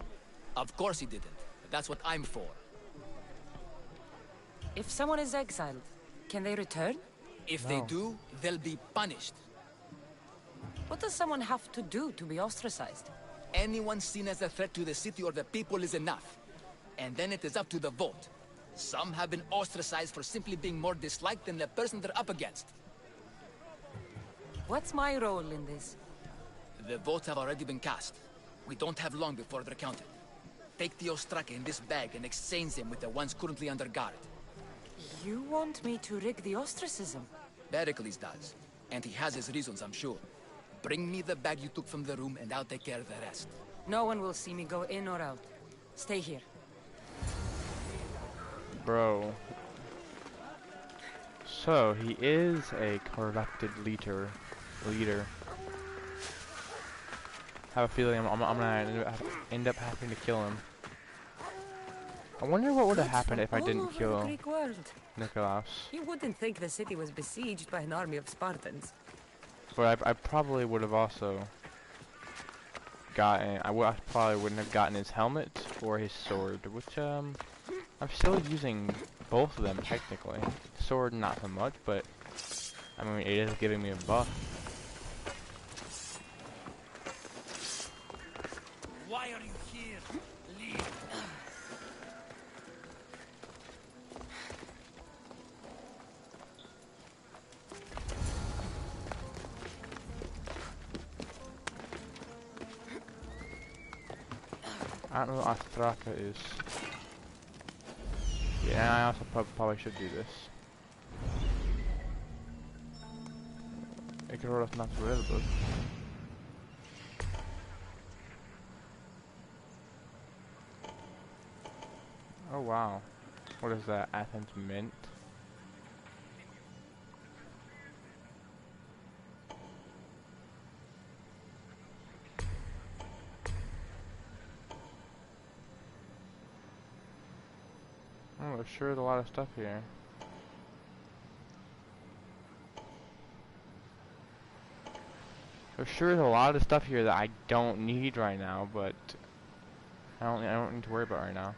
O: Of course he didn't. That's what I'm for.
B: If someone is exiled, can they return?
O: If they do, they'll be punished.
B: What does someone have to do to be ostracized?
O: Anyone seen as a threat to the city or the people is enough. And then it is up to the vote. Some have been ostracized for simply being more disliked than the person they're up against.
B: What's my role in this?
O: The votes have already been cast. We don't have long before they're counted. Take the Ostraka in this bag and exchange them with the ones currently under guard.
B: You want me to rig the ostracism?
O: Pericles does. And he has his reasons, I'm sure. Bring me the bag you took from the room and I'll take care of the rest.
B: No one will see me go in or out. Stay here.
A: Bro. So, he is a corrupted leader. I have a feeling I'm gonna end up having to kill him. I wonder what would have happened if I didn't kill Nikolaos.
B: You wouldn't think the city was besieged by an army of Spartans.
A: But I probably would have also gotten... I probably wouldn't have gotten his helmet or his sword, which, I'm still using both of them, technically. Sword, not so much, but, I mean, it is giving me a buff.
K: Why are you here? Leave.
A: I don't know what Ostraka is. Yeah, I also probably should do this. told us not to read the book. Oh wow. What is that? Athens Mint? Oh, there sure is a lot of stuff here. There sure is a lot of stuff here that I don't need right now, but I don't need to worry about right now.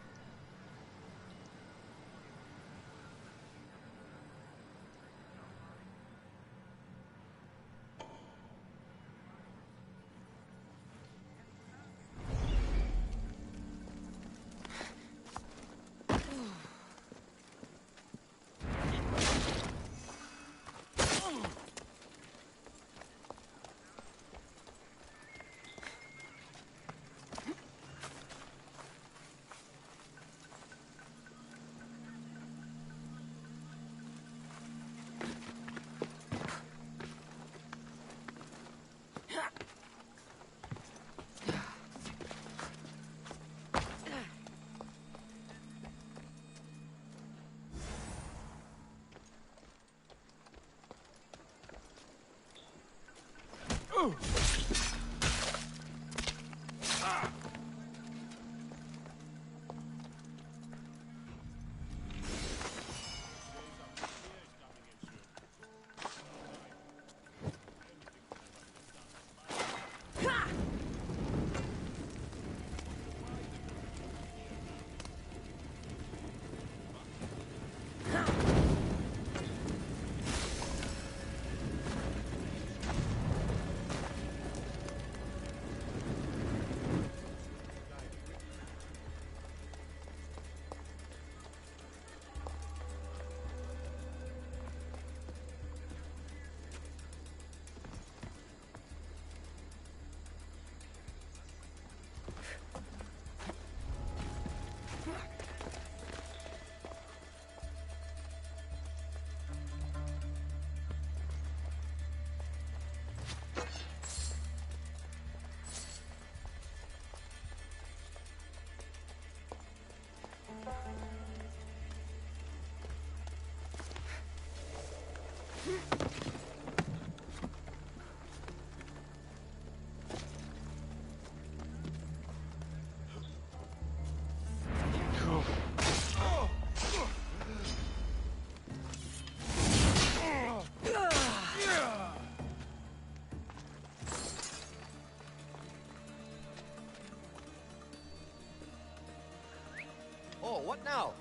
P: Oh, what now?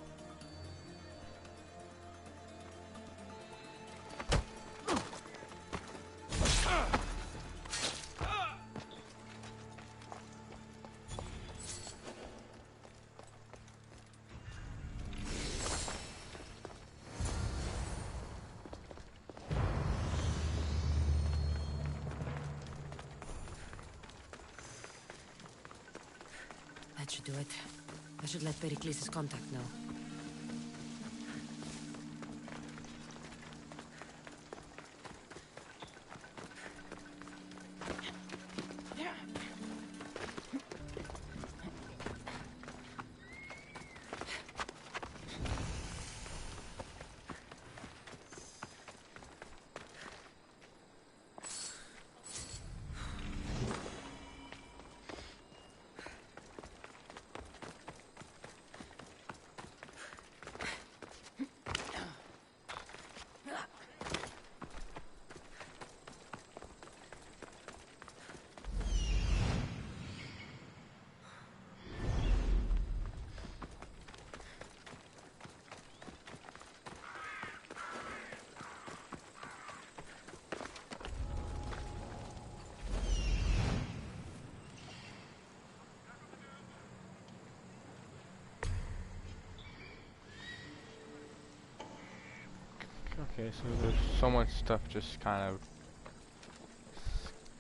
B: That should do it. I should let Pericles' contact know.
A: Okay, so there's so much stuff just kind of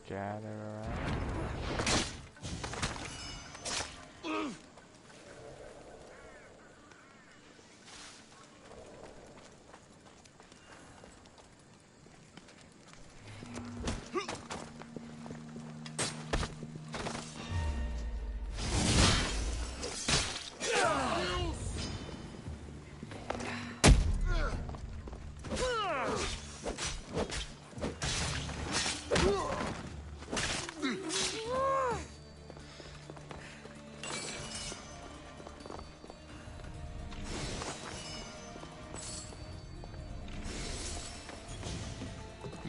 A: scattered around.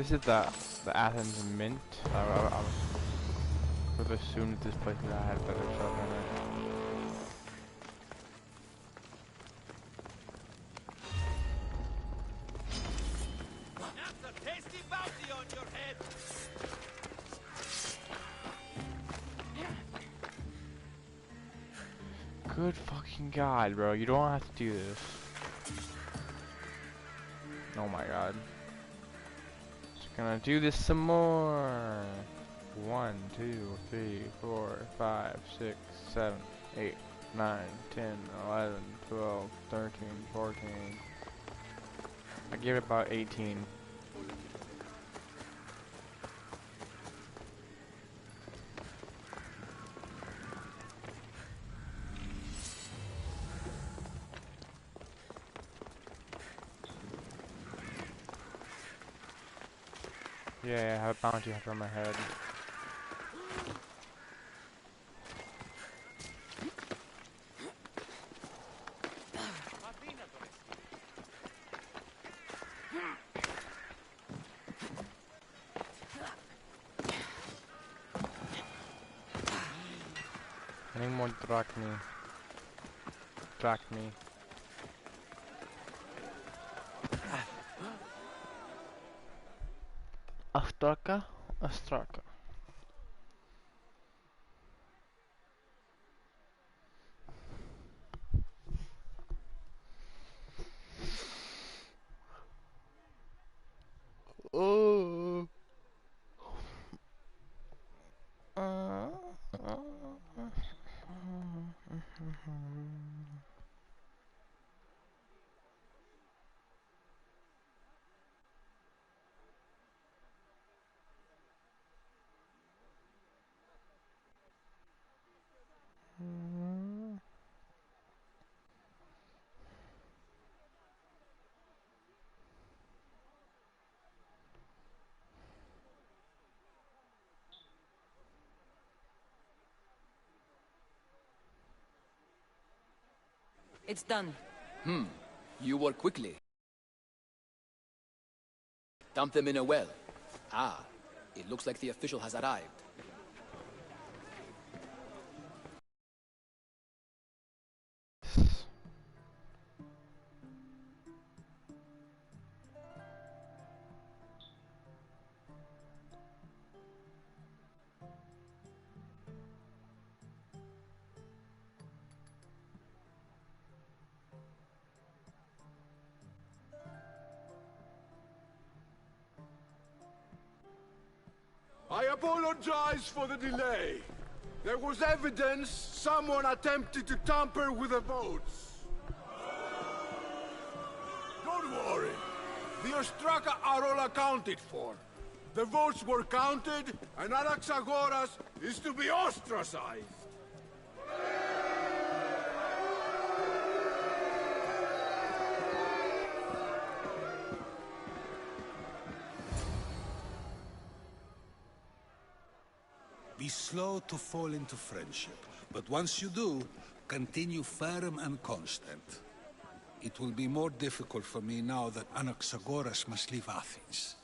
A: This is the Athens Mint. I would have assumed that this place would have had better stuff in it.
E: That's a tasty bounty on your head.
A: Good fucking god, bro. You don't have to do this. Oh my god. Just gonna do this some more. 1, 2, 3, 4, 5, 6, 7, 8, 9, 10, 11, 12, 13, 14. I give it about 18. Yeah, I have a bounty hunter on my head. Any more drachmi? Drachmi. Astraka? Astraka. Oh.
B: It's done.
O: You work quickly. Dump them in a well. Ah, it looks like the official has arrived.
E: I apologize for the delay. There was evidence someone attempted to tamper with the votes. Don't worry. The Ostraka are all accounted for. The votes were counted, and Anaxagoras is to be ostracized.
C: Be slow to fall into friendship, but once you do, continue firm and constant. It will be more difficult for me now that Anaxagoras must leave Athens.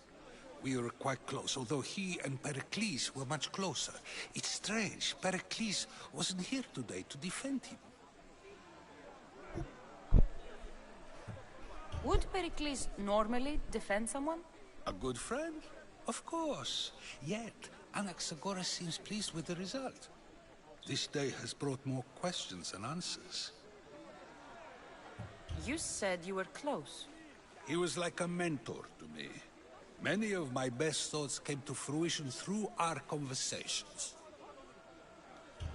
C: We were quite close, although he and Pericles were much closer. It's strange, Pericles wasn't here today to defend him.
B: Would Pericles normally defend someone?
C: A good friend? Of course. Yet, Anaxagoras seems pleased with the result. This day has brought more questions than answers.
B: You said you were close.
C: He was like a mentor to me. Many of my best thoughts came to fruition through our conversations.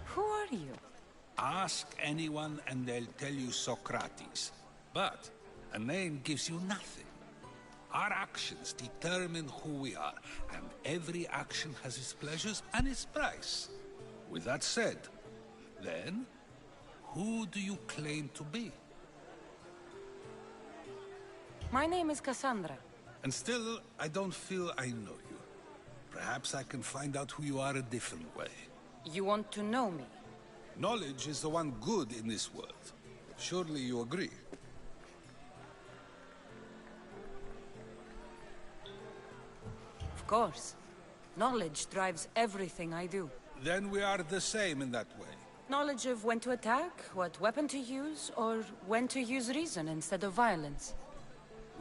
B: Who are you?
C: Ask anyone and they'll tell you Socrates. But a name gives you nothing. Our actions determine who we are, and every action has its pleasures and its price. With that said, then, who do you claim to be?
B: My name is Cassandra.
C: And still, I don't feel I know you. Perhaps I can find out who you are a different way.
B: You want to know me?
C: Knowledge is the one good in this world. Surely you agree?
B: course. Knowledge drives everything I do.
C: Then we are the same in that way.
B: Knowledge of when to attack, what weapon to use, or when to use reason instead of violence.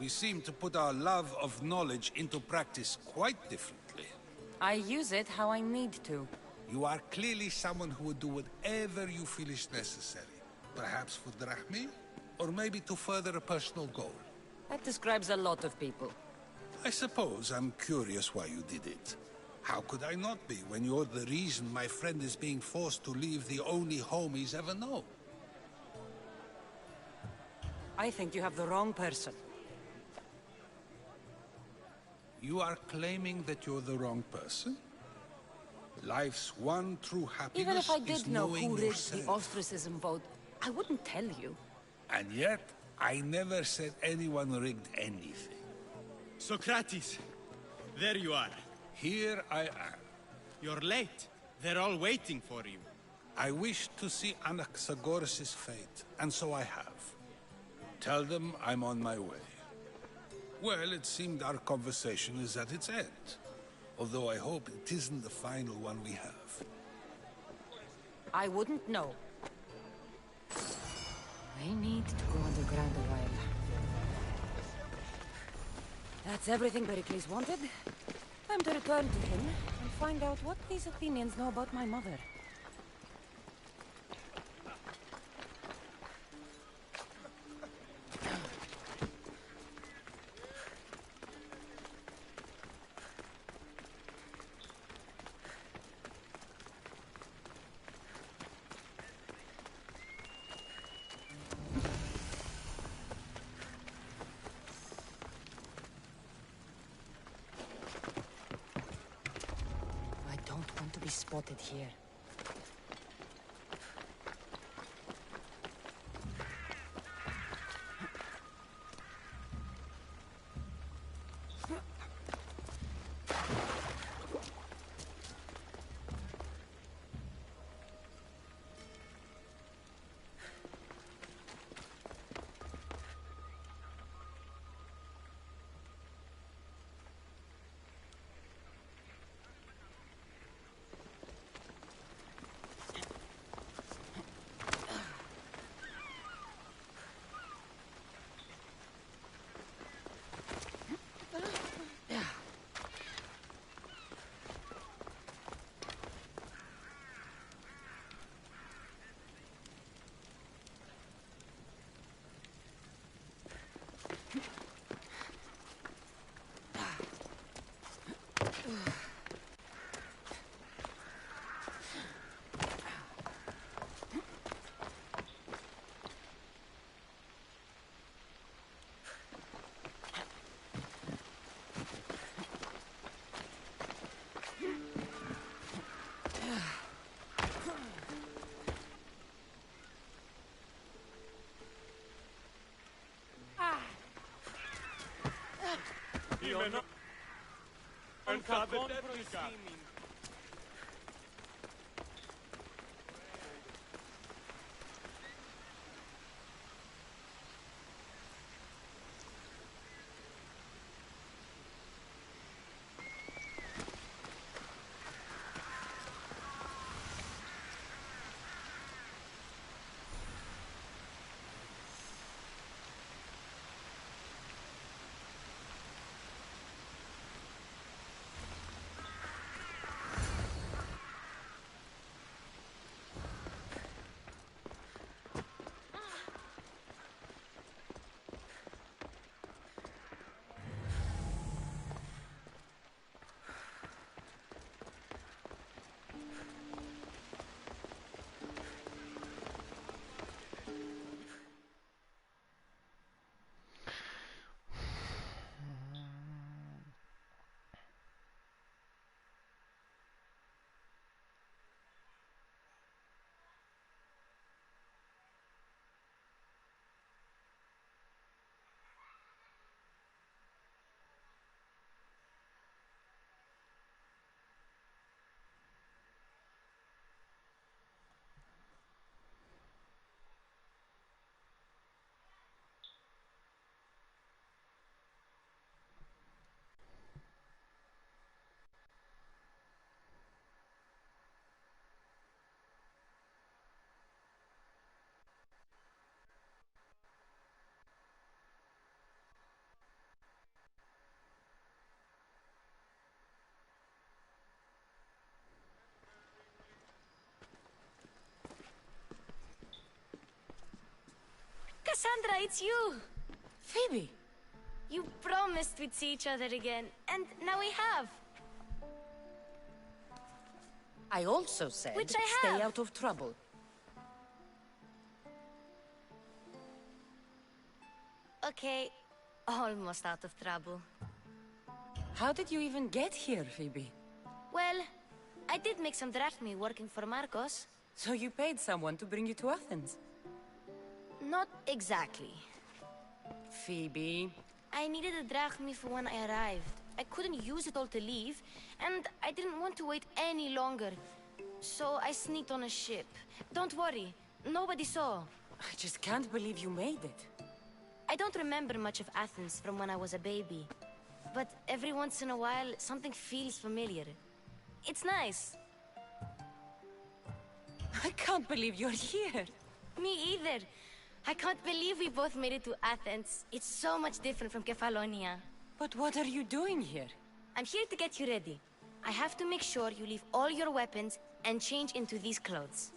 C: We seem to put our love of knowledge into practice quite differently.
B: I use it how I need to.
C: You are clearly someone who would do whatever you feel is necessary. Perhaps for Drachmi, or maybe to further a personal goal.
B: That describes a lot of people.
C: I suppose I'm curious why you did it. How could I not be when you're the reason my friend is being forced to leave the only home he's ever known?
B: I think you have the wrong person.
C: You are claiming that you're the wrong person? Life's one true happiness
B: Even if I
C: is
B: did know
C: knowing
B: who rigged
C: yourself.
B: the ostracism vote, I wouldn't tell you.
C: And yet, I never said anyone rigged anything.
N: Socrates, there you are.
C: Here I am.
N: You're late. They're all waiting for you.
C: I wish to see Anaxagoras' fate, and so I have. Tell them I'm on my way. Well, it seemed our conversation is at its end. Although I hope it isn't the final one we have.
B: I wouldn't know. I need to go underground a while. That's everything Pericles wanted. Time to return to him and find out what these Athenians know about my mother. Spotted here.
P: Cassandra, it's you!
B: Phoebe!
P: You promised we'd see each other again, and now we have.
B: I also said
P: Which I
B: stay
P: have.
B: out of trouble.
P: Okay, almost out of trouble.
B: How did you even get here, Phoebe?
P: Well, I did make some drachmi working for Marcos.
B: So you paid someone to bring you to Athens?
P: Not exactly.
B: Phoebe...
P: I needed a drachmi for when I arrived. I couldn't use it all to leave, and I didn't want to wait any longer. So I sneaked on a ship. Don't worry, nobody saw.
B: I just can't believe you made it.
P: I don't remember much of Athens from when I was a baby. But every once in a while, something feels familiar. It's nice.
B: I can't believe you're here.
P: Me either. I can't believe we both made it to Athens. It's so much different from Kefalonia.
B: But what are you doing here?
P: I'm here to get you ready. I have to make sure you leave all your weapons and change into these clothes.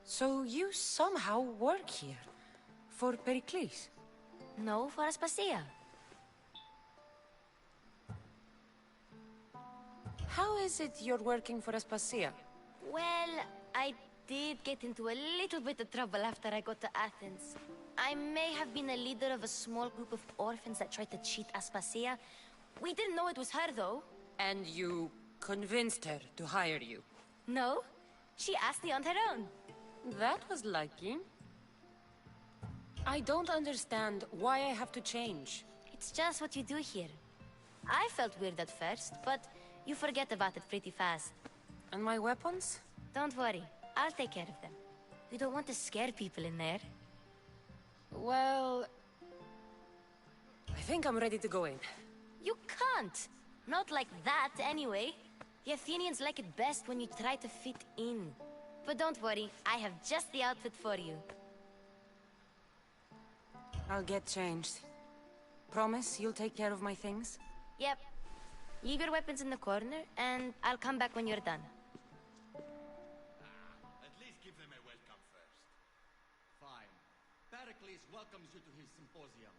B: So you somehow work here? For Pericles?
P: No, for Aspasia.
B: How is it you're working for Aspasia?
P: Well, I did get into a little bit of trouble after I got to Athens. I may have been a leader of a small group of orphans that tried to cheat Aspasia. We didn't know it was her, though.
B: And you convinced her to hire you?
P: No, she asked me on her own.
B: That was lucky. I don't understand why I have to change.
P: It's just what you do here. I felt weird at first, but you forget about it pretty fast.
B: And my weapons?
P: Don't worry, I'll take care of them. We don't want to scare people in there.
B: Well... I think I'm ready to go in.
P: You can't! Not like that, anyway. The Athenians like it best when you try to fit in. But don't worry, I have just the outfit for you.
B: I'll get changed. Promise you'll take care of my things?
P: Yep. Leave your weapons in the corner, and I'll come back when you're done.
Q: At least give them a welcome first. Fine. Pericles welcomes you to his symposium.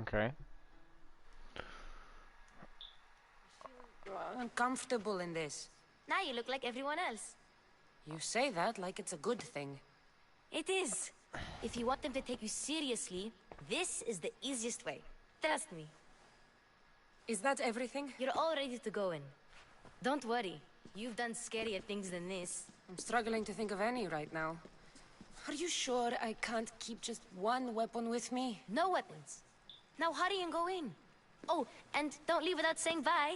A: Okay.
B: I'm comfortable in this.
P: Now you look like everyone else.
B: You say that like it's a good thing.
P: It is. If you want them to take you seriously, this is the easiest way. Trust me.
B: Is that everything?
P: You're all ready to go in. Don't worry. You've done scarier things than this.
B: I'm struggling to think of any right now. Are you sure I can't keep just one weapon with me?
P: No weapons. Now hurry and go in. Oh, and don't leave without saying bye.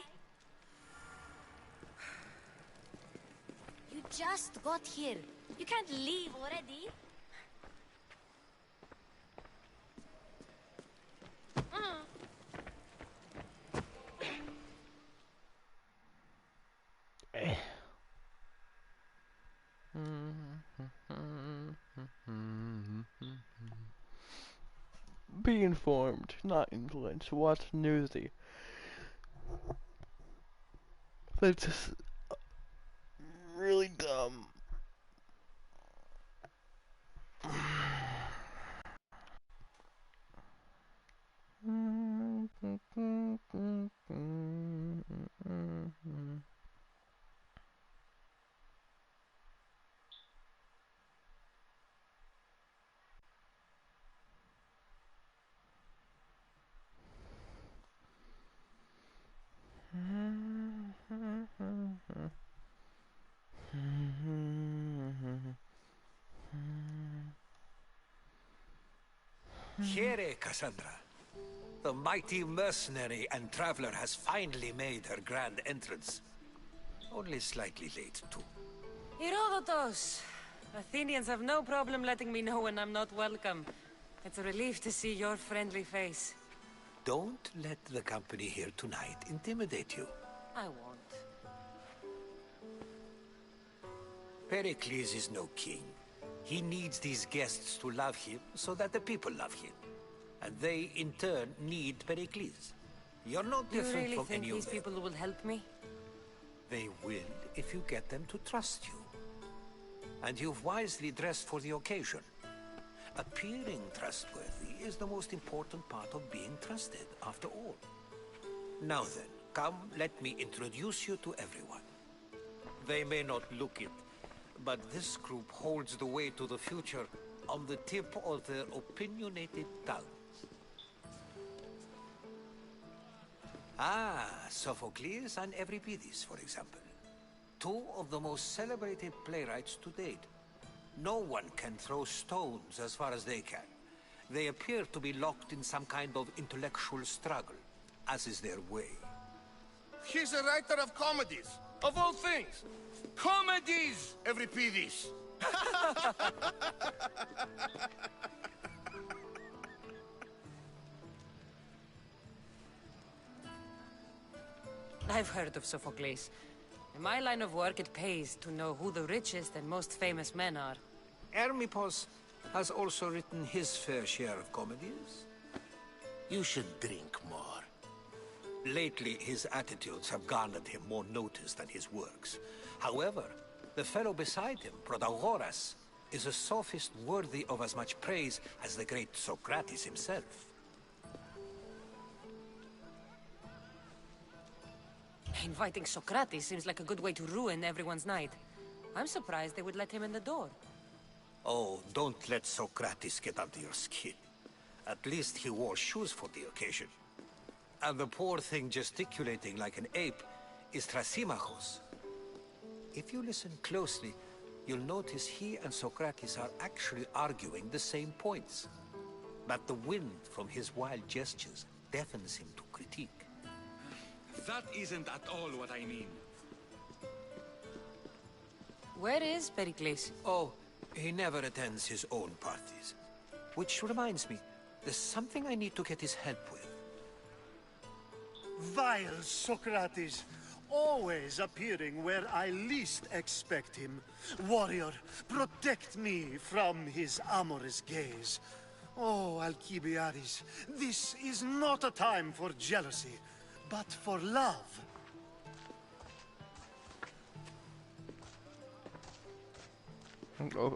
P: You just got here. You can't leave already.
A: Be informed, not influenced. Watch Newsy. That's just really dumb.
C: Here, Cassandra. The mighty mercenary and traveler has finally made her grand entrance. Only slightly late, too.
B: Herodotus! Athenians have no problem letting me know when I'm not welcome. It's a relief to see your friendly face.
C: Don't let the company here tonight intimidate you.
B: I won't.
C: Pericles is no king. He needs these guests to love him so that the people love him. And they, in turn, need Pericles. You're no
B: You
C: different
B: really
C: from
B: think
C: any
B: these
C: of them.
B: people will help me?
C: They will if you get them to trust you. And you've wisely dressed for the occasion. Appearing trustworthy is the most important part of being trusted, after all. Now then, come, let me introduce you to everyone. They may not look it, but this group holds the way to the future on the tip of their opinionated tongues. Ah, Sophocles and Euripides, for example. Two of the most celebrated playwrights to date. No one can throw stones as far as they can. They appear to be locked in some kind of intellectual struggle, as is their way.
E: He's a writer of comedies, of all things. Comedies, Euripides!
B: I've heard of Sophocles. In my line of work, it pays to know who the richest and most famous men are.
C: Hermippos has also written his fair share of comedies.
F: You should drink more.
C: Lately, his attitudes have garnered him more notice than his works. However, the fellow beside him, Protagoras, is a sophist worthy of as much praise as the great Socrates himself.
B: Inviting Socrates seems like a good way to ruin everyone's night. I'm surprised they would let him in the door.
C: Oh, don't let Socrates get under your skin. At least he wore shoes for the occasion. And the poor thing gesticulating like an ape is Thrasymachos. If you listen closely, you'll notice he and Socrates are actually arguing the same points. But the wind from his wild gestures deafens him to critique.
Q: That isn't at all what I mean.
B: Where is Pericles?
C: Oh, he never attends his own parties. Which reminds me, there's something I need to get his help with.
D: Vile Socrates, always appearing where I least expect him. Warrior, protect me from his amorous gaze. Oh, Alcibiades, this is not a time for jealousy, but for love.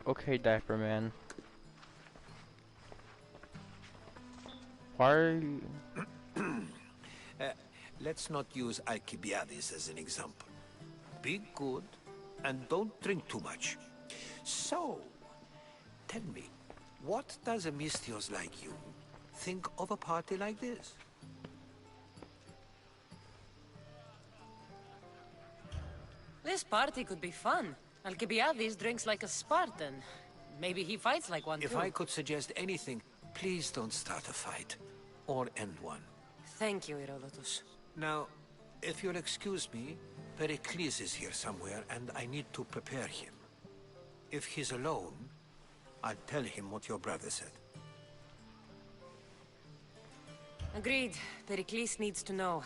A: Okay, Diaper Man. Why are you...
C: Let's not use Alcibiades as an example. Be good, and don't drink too much. So, tell me, what does a Misthios like you think of a party like this?
B: This party could be fun. Alcibiades drinks like a Spartan. Maybe he fights like one too.
C: If I could suggest anything, please don't start a fight. Or end one.
B: Thank you, Herodotus.
C: Now, if you'll excuse me, Pericles is here somewhere, and I need to prepare him. If he's alone, I'll tell him what your brother said.
B: Agreed. Pericles needs to know.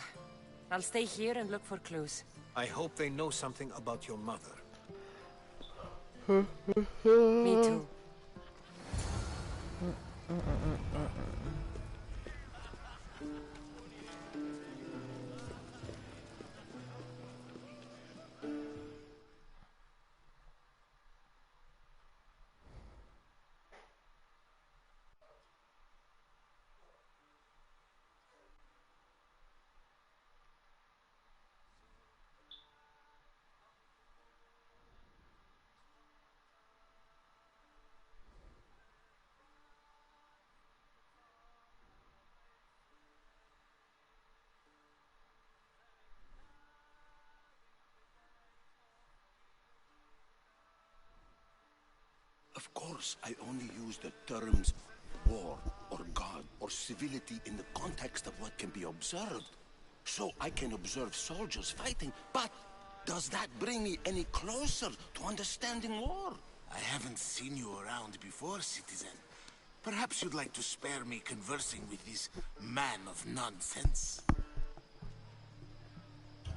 B: I'll stay here and look for clues.
C: I hope they know something about your mother.
B: Me too.
F: Of course, I only use the terms war, or god, or civility in the context of what can be observed. So I can observe soldiers fighting, but does that bring me any closer to understanding war? I haven't seen you around before, citizen. Perhaps you'd like to spare me conversing with this man of nonsense?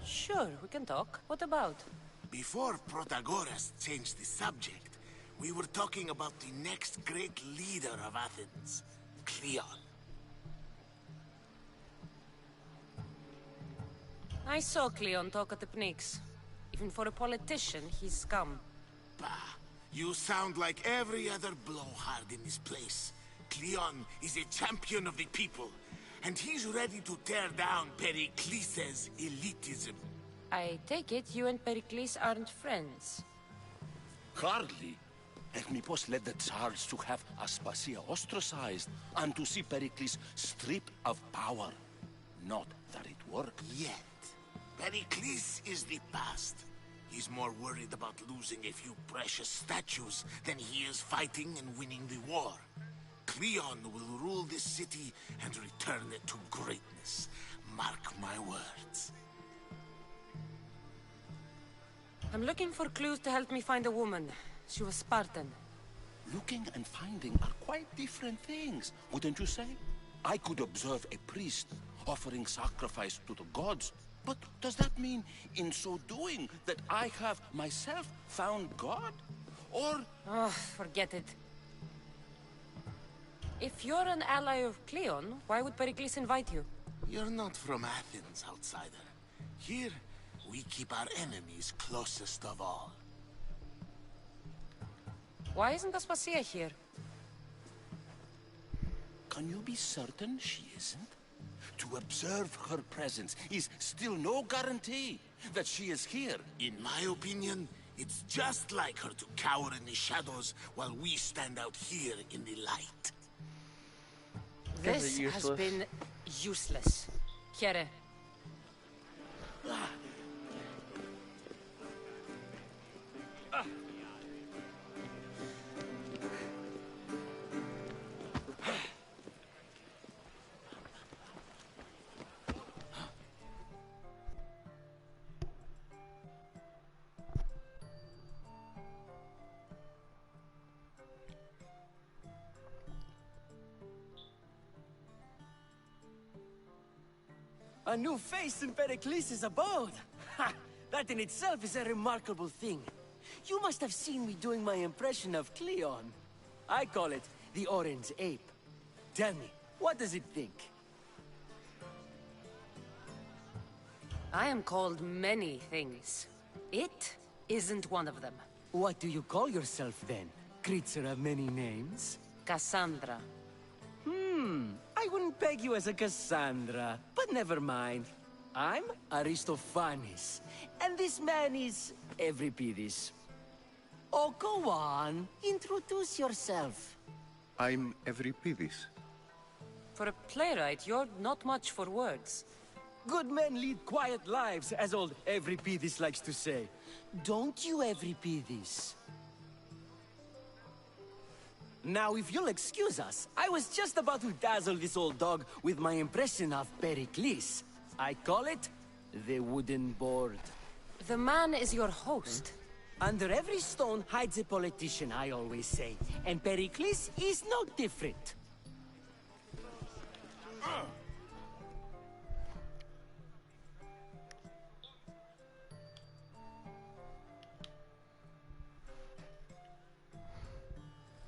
B: Sure, we can talk. What about?
F: Before Protagoras changed the subject, we were talking about the next great leader of Athens, Cleon.
B: I saw Cleon talk at the Pnyx. Even for a politician, he's scum.
F: Bah, You sound like every other blowhard in this place. Cleon is a champion of the people, and he's ready to tear down Pericles' elitism.
B: I take it you and Pericles aren't friends.
R: Hardly. Echnipos led the Tsars to have Aspasia ostracized and to see Pericles stripped of power. Not that it worked.
F: Yet. Pericles is the past. He's more worried about losing a few precious statues than he is fighting and winning the war. Cleon will rule this city and return it to greatness. Mark my words.
B: I'm looking for clues to help me find a woman. She was Spartan.
R: Looking and finding are quite different things, wouldn't you say? I could observe a priest offering sacrifice to the gods, but does that mean, in so doing, that I have myself found God? Or...
B: Oh, forget it. If you're an ally of Cleon, why would Pericles invite you?
F: You're not from Athens, outsider. Here, we keep our enemies closest of all.
B: Why isn't Aspasia here?
R: Can you be certain she isn't? To observe her presence is still no guarantee that she is here.
F: In my opinion, it's just like her to cower in the shadows while we stand out here in the light.
B: This has been useless. Here.
S: A new face in Pericles' abode! Ha! That in itself is a remarkable thing. You must have seen me doing my impression of Cleon. I call it the Orange Ape. Tell me, what does it think?
B: I am called many things. It isn't one of them.
S: What do you call yourself then? Creature of many names?
B: Cassandra.
S: I wouldn't peg you as a Cassandra, but never mind. I'm Aristophanes, and this man is Euripides. Oh, go on. Introduce yourself.
T: I'm Euripides.
B: For a playwright, you're not much for words.
S: Good men lead quiet lives, as old Euripides likes to say. Don't you, Euripides? Now, if you'll excuse us, I was just about to dazzle this old dog with my impression of Pericles. I call it the wooden board.
B: The man is your host.
S: Under every stone hides a politician, I always say. And Pericles is no different.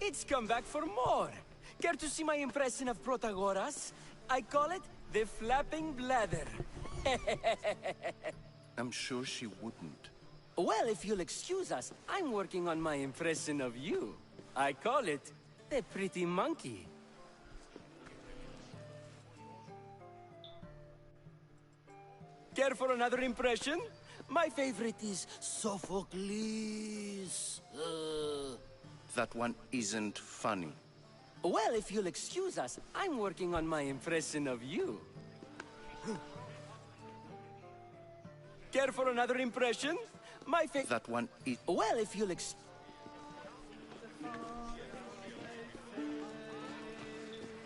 S: It's come back for more. Care to see my impression of Protagoras? I call it the flapping bladder.
T: I'm sure she wouldn't.
S: Well, if you'll excuse us, I'm working on my impression of you. I call it the pretty monkey. Care for another impression? My favorite is Sophocles.
T: That one isn't funny.
S: Well, if you'll excuse us, I'm working on my impression of you. Care for another impression? My favorite...
T: That one is...
S: Well, if you'll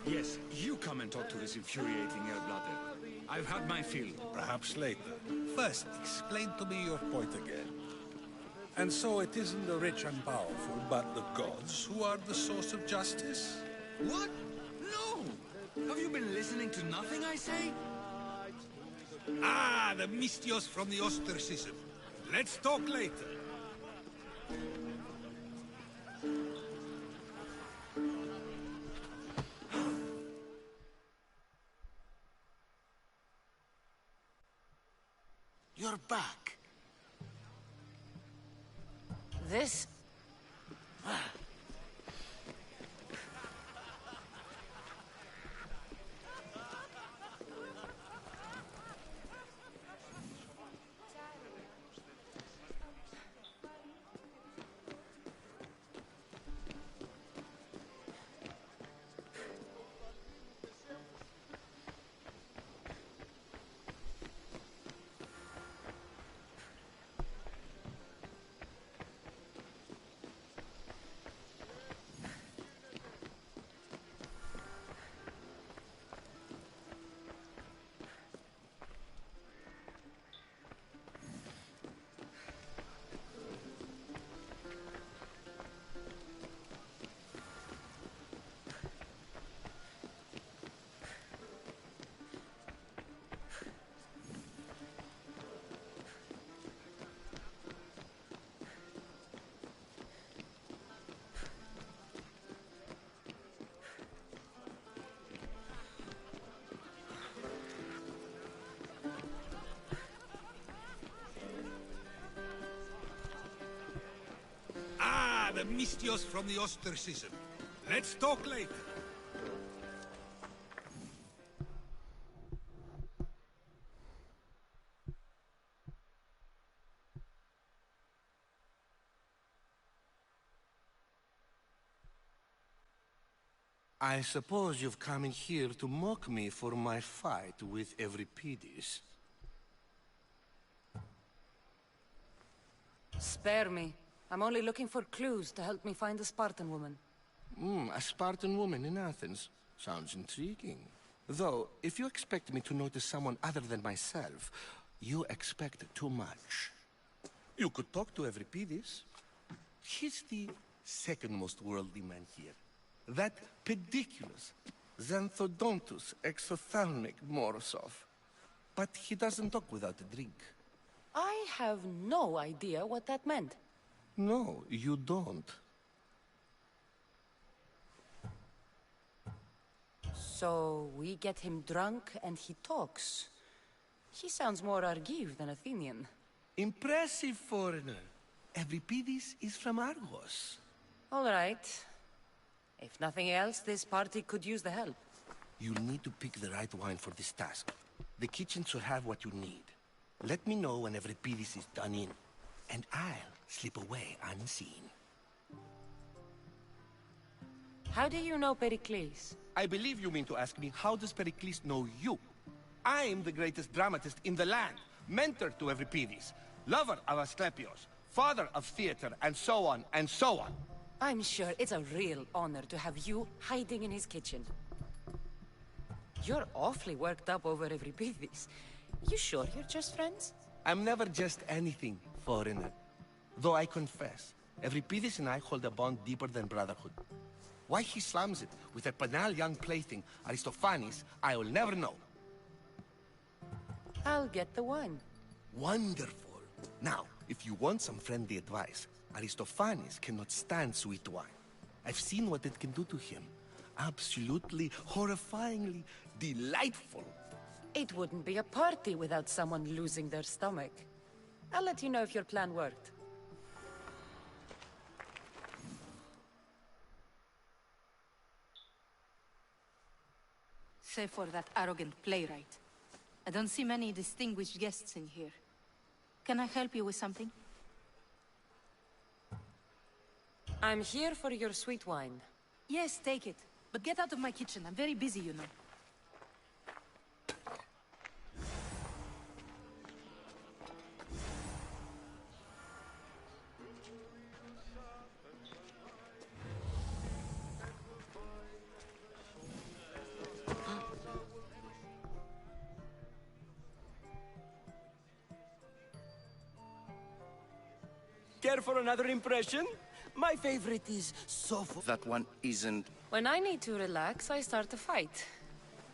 C: Yes, you come and talk to this infuriating Air-Blooded. I've had my fill.
U: Perhaps later. First, explain to me your point again. And so it isn't the rich and powerful, but the gods who are the source of justice?
Q: What? No! Have you been listening to nothing I say?
U: Ah, the Mystios from the ostracism. Let's talk later.
F: You're back.
B: This
U: The Mistios from the ostracism. Let's talk later.
R: I suppose you've come in here to mock me for my fight with Euripides.
B: Spare me. I'm only looking for clues to help me find a Spartan woman.
R: A Spartan woman in Athens. Sounds intriguing. Though, if you expect me to notice someone other than myself, you expect too much. You could talk to Euripides. He's the second most worldly man here. That pediculous Xanthodontus exophthalmic Morosov. But he doesn't talk without a drink.
B: I have no idea what that meant.
R: No, you don't.
B: So we get him drunk and he talks. He sounds more Argive than Athenian.
R: Impressive, foreigner. Euripides is from Argos.
B: All right. If nothing else, this party could use the help.
R: You'll need to pick the right wine for this task. The kitchen should have what you need. Let me know when Euripides is done in, and I'll slip away unseen.
B: How do you know Pericles?
R: I believe you mean to ask me, how does Pericles know you? I'm the greatest dramatist in the land, mentor to Euripides, lover of Asclepios, father of theater, and so on, and so on.
B: I'm sure it's a real honor to have you hiding in his kitchen. You're awfully worked up over Euripides. You sure you're just friends?
R: I'm never just anything, foreigner. Though I confess, Euripides and I hold a bond deeper than brotherhood. Why he slams it with a banal young plaything, Aristophanes, I will never know.
B: I'll get the wine.
R: Wonderful. Now, if you want some friendly advice, Aristophanes cannot stand sweet wine. I've seen what it can do to him. Absolutely, horrifyingly delightful.
B: It wouldn't be a party without someone losing their stomach. I'll let you know if your plan worked.
H: Save for that arrogant playwright. I don't see many distinguished guests in here. Can I help you with something?
B: I'm here for your sweet wine.
H: Yes, take it. But get out of my kitchen. I'm very busy, you know.
S: Care for another impression? My favorite is Sophocles.
T: That one isn't...
B: When I need to relax, I start a fight.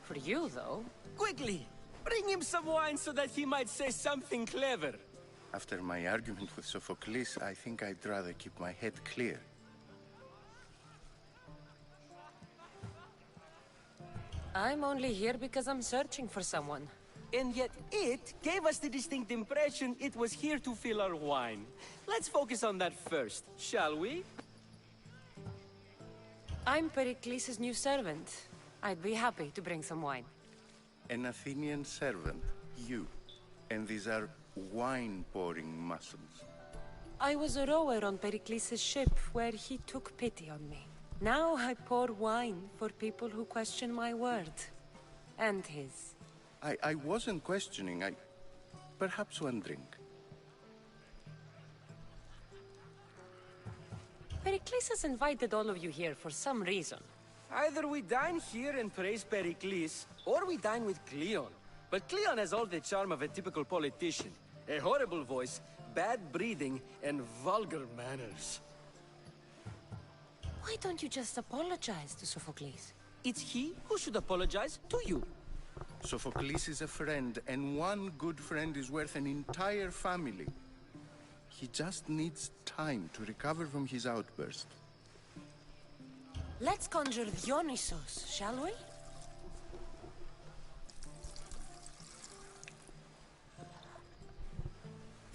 B: For you, though...
S: Quickly! Bring him some wine so that he might say something clever.
T: After my argument with Sophocles, I think I'd rather keep my head clear.
B: I'm only here because I'm searching for someone.
S: And yet it gave us the distinct impression it was here to fill our wine. Let's focus on that first, shall we?
B: I'm Pericles' new servant. I'd be happy to bring some wine.
T: An Athenian servant, you. And these are wine-pouring muscles.
B: I was a rower on Pericles' ship where he took pity on me. Now I pour wine for people who question my word. And his.
T: I wasn't questioning, perhaps one drink.
B: Pericles has invited all of you here for some reason.
S: Either we dine here and praise Pericles, or we dine with Cleon. But Cleon has all the charm of a typical politician. A horrible voice, bad breeding, and vulgar manners.
B: Why don't you just apologize to Sophocles?
S: It's he who should apologize to you.
T: Sophocles is a friend, and one good friend is worth an entire family. He just needs time to recover from his outburst.
B: Let's conjure Dionysos, shall we?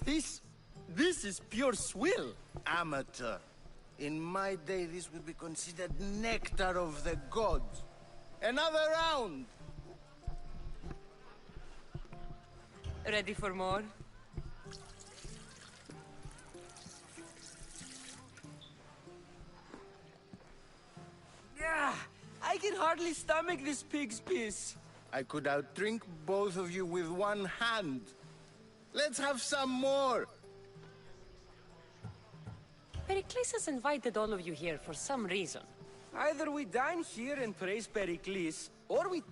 S: This is pure swill.
K: Amateur. In my day, this would be considered nectar of the gods. Another round!
B: Ready for more?
S: I can hardly stomach this pig's piss.
K: I could outdrink both of you with one hand. Let's have some more!
B: Pericles has invited all of you here for some reason.
S: Either we dine here and praise Pericles, or we...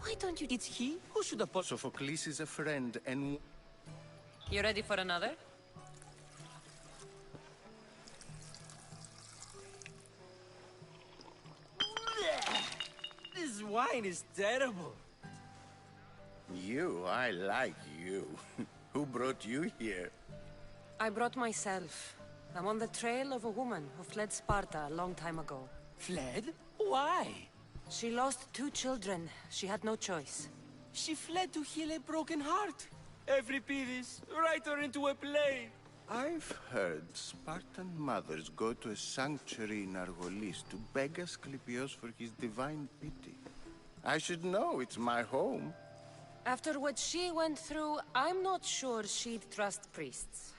B: Why don't you...
S: It's he who should apologize.
T: Sophocles is a friend, and...
B: You ready for another?
S: This wine is terrible.
T: I like you. Who brought you here?
B: I brought myself. I'm on the trail of a woman who fled Sparta a long time ago.
S: Fled? Why?
B: She lost 2 children. She had no choice.
S: She fled to heal a broken heart. Euripides, write her into a play.
T: I've heard Spartan mothers go to a sanctuary in Argolis to beg Asclepios for his divine pity. I should know, it's my home.
B: After what she went through, I'm not sure she'd trust priests.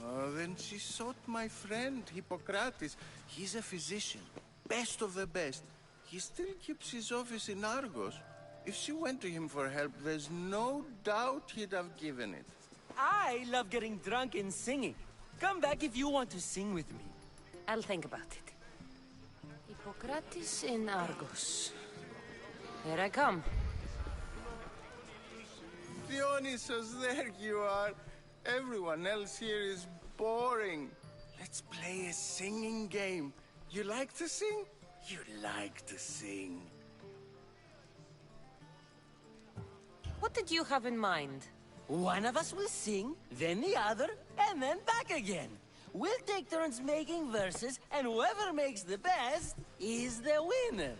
T: Oh, then she sought my friend, Hippocrates. He's a physician, best of the best. He still keeps his office in Argos. If she went to him for help, there's no doubt he'd have given it.
S: I love getting drunk and singing. Come back if you want to sing with me.
B: I'll think about it. Hippocrates in Argos. Here I come.
T: Dionysos, there you are. Everyone else here is boring. Let's play a singing game. You like to sing? You like to sing.
B: What did you have in mind?
S: One of us will sing, then the other, and then back again. We'll take turns making verses, and whoever makes the best is the winner.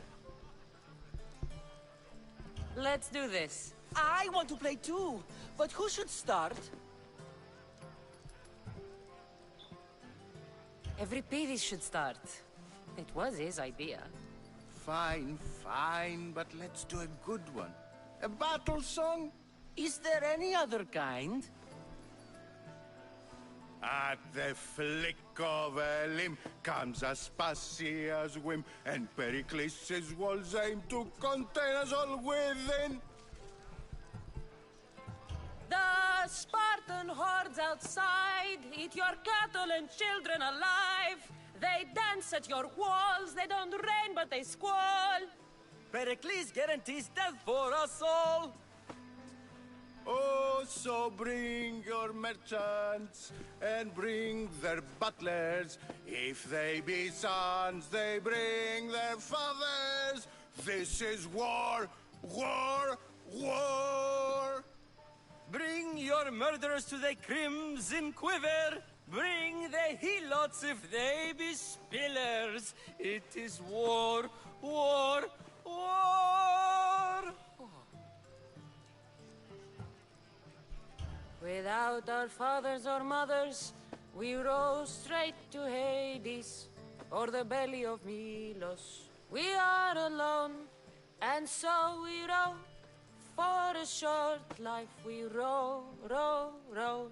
B: Let's do this.
S: I want to play too, but who should start?
B: Euripides should start. It was his idea.
T: Fine, but let's do a good one. A battle song?
S: Is there any other kind?
T: At the flick of a limb comes Aspasia's whim, and Pericles' walls aim to contain us all within.
B: The Spartan hordes outside eat your cattle and children alive. They dance at your walls, they don't rain but they squall.
S: Pericles guarantees death for us all.
T: Oh, so bring your merchants and bring their butlers. If they be sons, they bring their fathers. This is war, war, war.
S: Bring your murderers to the crimson quiver. Bring the helots if they be spillers. It is war, war, war.
B: Without our fathers or mothers, we rose straight to Hades.
G: or the belly of Milos. We are alone, and so we row. For a short life we row, row, row.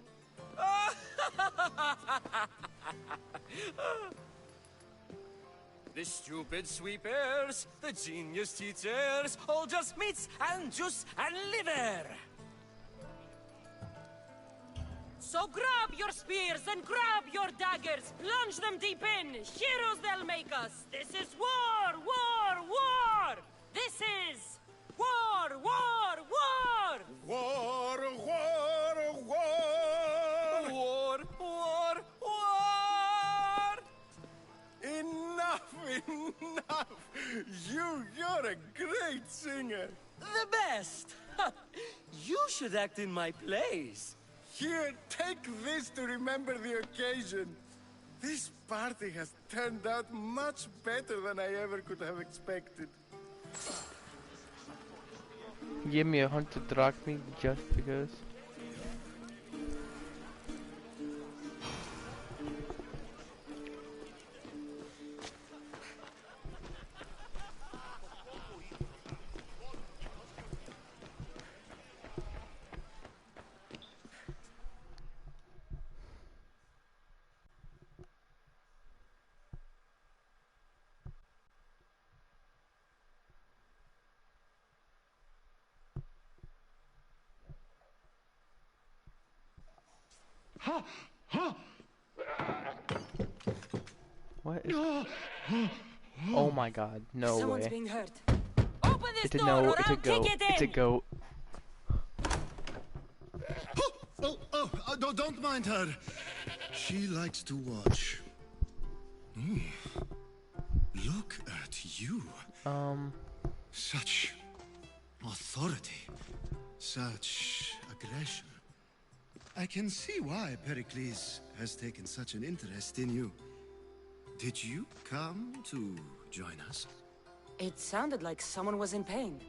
S: The stupid sweepers, the genius teachers, all just meats and juice and liver.
G: So grab your spears and grab your daggers, plunge them deep in, heroes they'll make us. This is war, war, war! This is war, war, war!
T: War, war, war!
S: War, war, war!
T: Enough, enough! You're a great singer!
S: The best! You should act in my plays.
T: Here, take this to remember the occasion. This party has turned out much better than I ever could have expected.
A: Give me 100 drachmi just because. What is... Oh my god, no
G: Someone's
A: way.
G: being hurt. Open this
A: It's a
G: door
A: no,
G: or
A: it's a
G: I'll
A: goat.
G: kick it in.
A: It's a goat.
D: Don't mind her. She likes to watch. Look at you. Such authority. Such aggression. I can see why Pericles has taken such an interest in you. Did you come to join us?
G: It sounded like someone was in pain.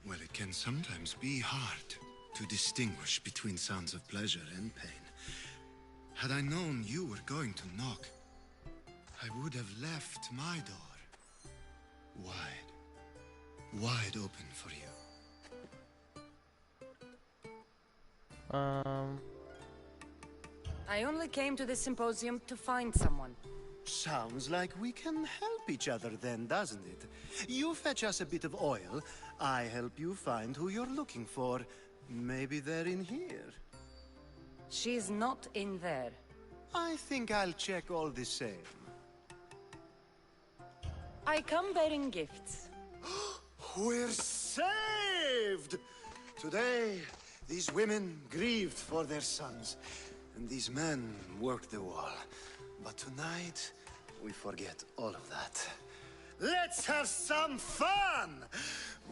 D: Well, it can sometimes be hard to distinguish between sounds of pleasure and pain. Had I known you were going to knock, I would have left my door wide open for you.
G: I only came to this symposium to find someone.
D: Sounds like we can help each other then, doesn't it? You fetch us a bit of oil, I help you find who you're looking for. Maybe they're in here.
G: She's not in there.
D: I think I'll check all the same.
G: I come bearing gifts.
D: We're saved! Today, these women grieved for their sons, and these men worked the wall. But tonight, we forget all of that. Let's have some fun!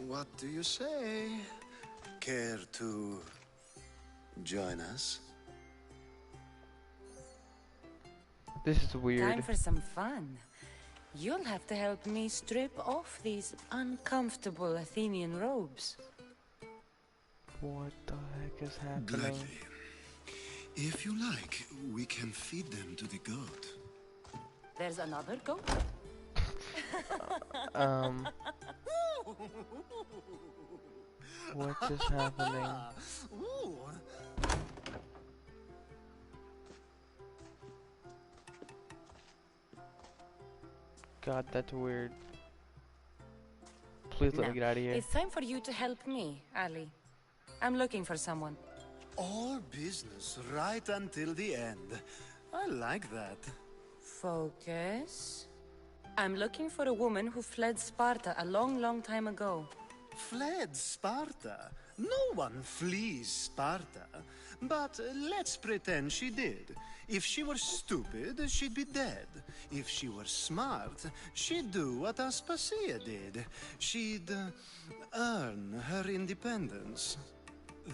D: What do you say? Care to join us?
A: This is weird.
G: Time for some fun. You'll have to help me strip off these uncomfortable Athenian robes.
A: What the heck is happening?
D: Gladly. If you like, we can feed them to the goat.
G: There's another goat?
A: What is happening? God, that's weird. Please let me get out of here.
G: It's time for you to help me, Ali. I'm looking for someone.
D: All business right until the end. I like that.
G: Focus. I'm looking for a woman who fled Sparta a long, long time ago.
D: Fled Sparta? No one flees Sparta. But let's pretend she did. If she were stupid, she'd be dead. If she were smart, she'd do what Aspasia did. She'd earn her independence.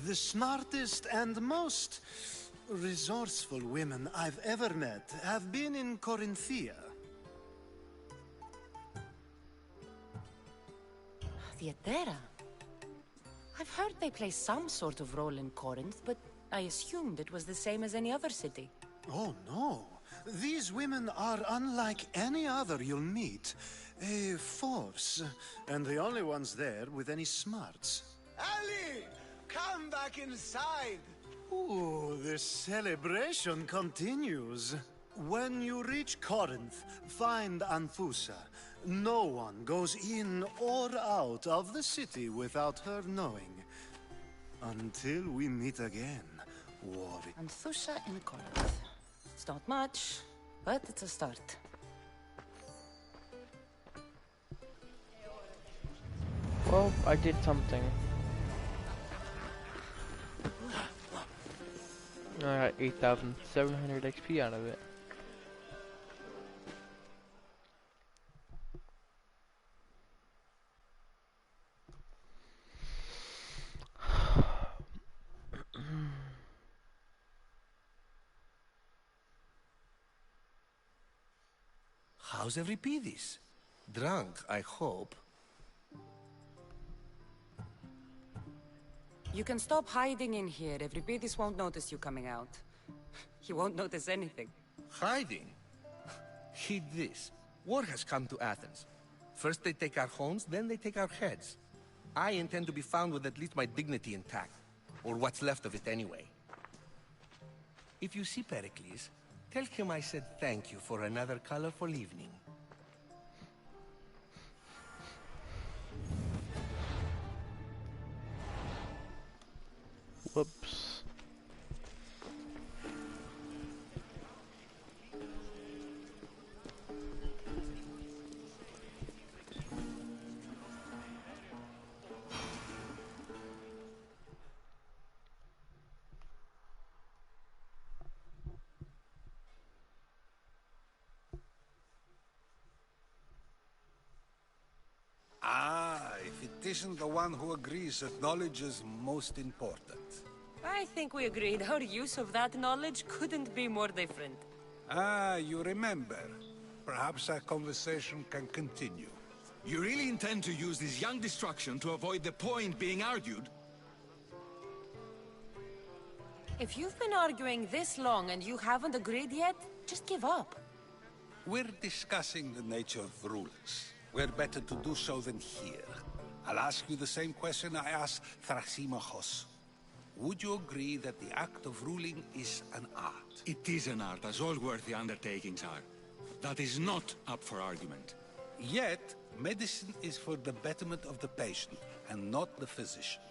D: The smartest and most resourceful women I've ever met have been in Corinthia.
G: The Adera. I've heard they play some sort of role in Corinth, but I assumed it was the same as any other city.
D: Oh, no. These women are unlike any other you'll meet. A force, and the only ones there with any smarts.
T: Ali! Come back inside!
D: Ooh, the celebration continues. When you reach Corinth, find Anfusa. No one goes in or out of the city without her knowing. Until we meet again, Warwick.
L: Anfusa in Corinth. It's not much, but it's a start.
A: Well, I did something. I got 8,700 XP out of it.
C: How's Euripides? Drunk, I hope.
B: You can stop hiding in here. Euripides won't notice you coming out. He won't notice anything.
C: Hiding? Heed this. War has come to Athens. First they take our homes, then they take our heads. I intend to be found with at least my dignity intact. Or what's left of it anyway. If you see Pericles, tell him I said thank you for another colorful evening.
A: Whoops.
U: If it isn't the one who agrees that knowledge is most important.
B: I think we agreed our use of that knowledge couldn't be more different.
U: You remember. Perhaps our conversation can continue.
E: You really intend to use this young destruction to avoid the point being argued?
B: If you've been arguing this long and you haven't agreed yet, just give up.
U: We're discussing the nature of rulers. Where better to do so than here? I'll ask you the same question I asked Thrasymachos. Would you agree that the act of ruling is an art?
E: It is an art, as all worthy undertakings are. That is not up for argument.
U: Yet, medicine is for the betterment of the patient, and not the physician.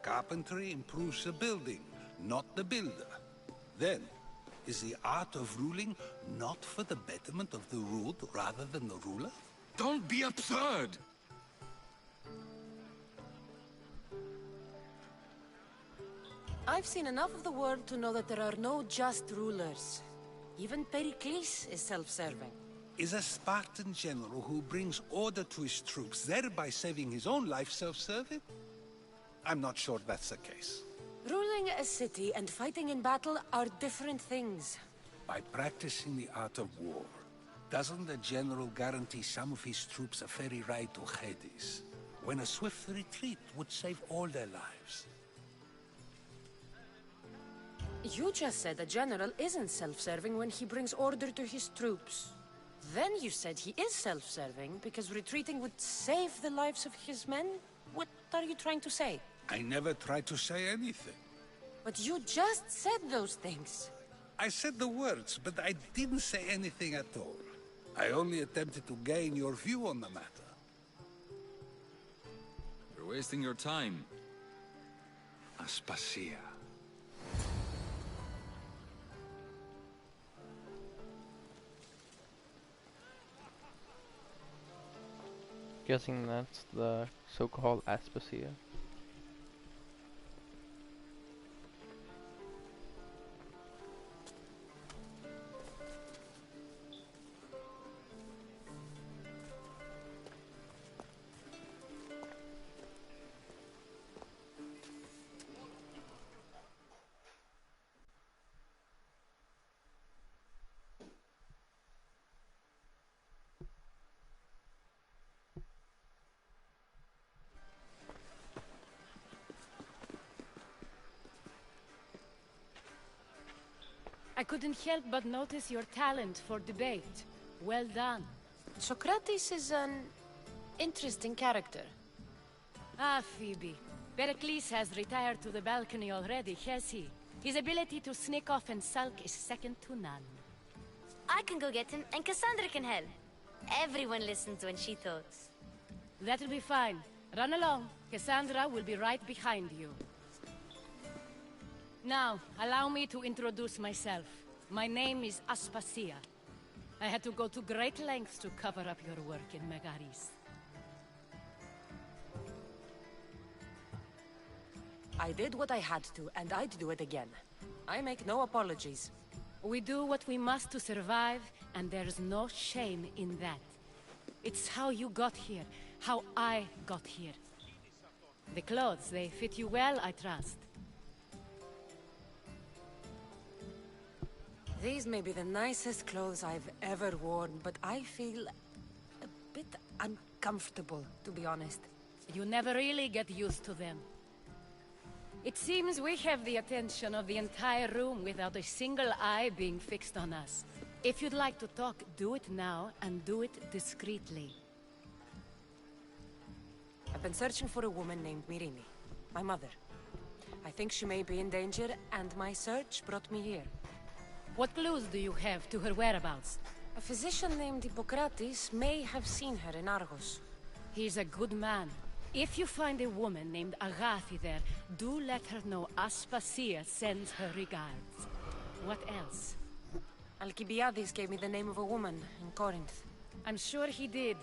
U: Carpentry improves the building, not the builder. Then, is the art of ruling not for the betterment of the ruled rather than the ruler?
E: Don't be absurd!
B: I've seen enough of the world to know that there are no just rulers. Even Pericles is self-serving.
U: Is a Spartan general who brings order to his troops, thereby saving his own life, self-serving? I'm not sure that's the case.
B: Ruling a city and fighting in battle are different things.
U: By practicing the art of war, doesn't the general guarantee some of his troops a ferry ride to Hades, when a swift retreat would save all their lives?
B: You just said a general isn't self-serving when he brings order to his troops. Then you said he is self-serving because retreating would save the lives of his men? What are you trying to say?
U: I never tried to say anything.
B: But you just said those things.
U: I said the words, but I didn't say anything at all. I only attempted to gain your view on the matter.
E: You're wasting your time. Aspasia.
A: Guessing that's the so-called Aspasia.
J: I couldn't help but notice your talent for debate. Well done.
G: Socrates is an interesting character.
J: Ah, Phoebe. Pericles has retired to the balcony already, has he? His ability to sneak off and sulk is second to none.
P: I can go get him, and Cassandra can help. Everyone listens when she talks.
J: That'll be fine. Run along. Cassandra will be right behind you. Now, allow me to introduce myself. My name is Aspasia. I had to go to great lengths to cover up your work in Megaris.
G: I did what I had to, and I'd do it again. I make no apologies.
J: We do what we must to survive, and there's no shame in that. It's how you got here, how I got here. The clothes, they fit you well, I trust.
G: These may be the nicest clothes I've ever worn, but I feel a bit uncomfortable, to be honest.
J: You never really get used to them. It seems we have the attention of the entire room without a single eye being fixed on us. If you'd like to talk, do it now, and do it discreetly.
G: I've been searching for a woman named Myrrine, my mother. I think she may be in danger, and my search brought me here.
J: What clues do you have to her whereabouts?
G: A physician named Hippocrates may have seen her in Argos.
J: He's a good man. If you find a woman named Agathi there, do let her know Aspasia sends her regards. What else?
G: Alcibiades gave me the name of a woman in Corinth.
J: I'm sure he did.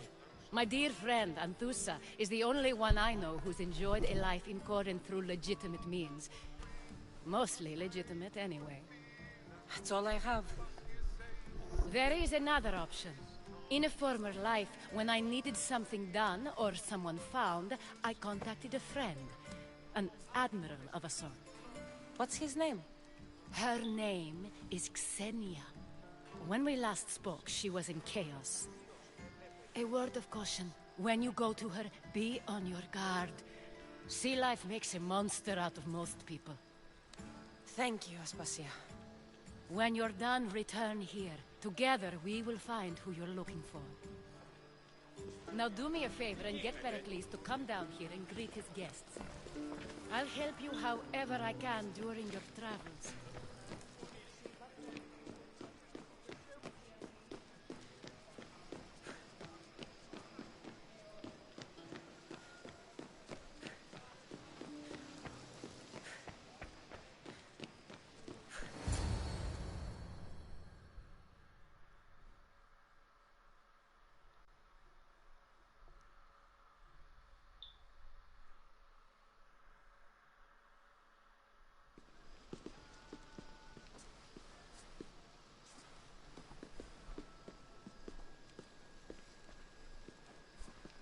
J: My dear friend, Anthusa, is the only one I know who's enjoyed a life in Corinth through legitimate means. Mostly legitimate, anyway.
G: That's all I have.
J: There is another option. In a former life, when I needed something done or someone found, I contacted a friend. An admiral of a sort.
G: What's his name?
J: Her name is Xenia. When we last spoke, she was in chaos. A word of caution. When you go to her, be on your guard. Sea life makes a monster out of most people.
G: Thank you, Aspasia.
J: When you're done, return here. Together, we will find who you're looking for. Now do me a favor and get Pericles to come down here and greet his guests. I'll help you however I can during your travels.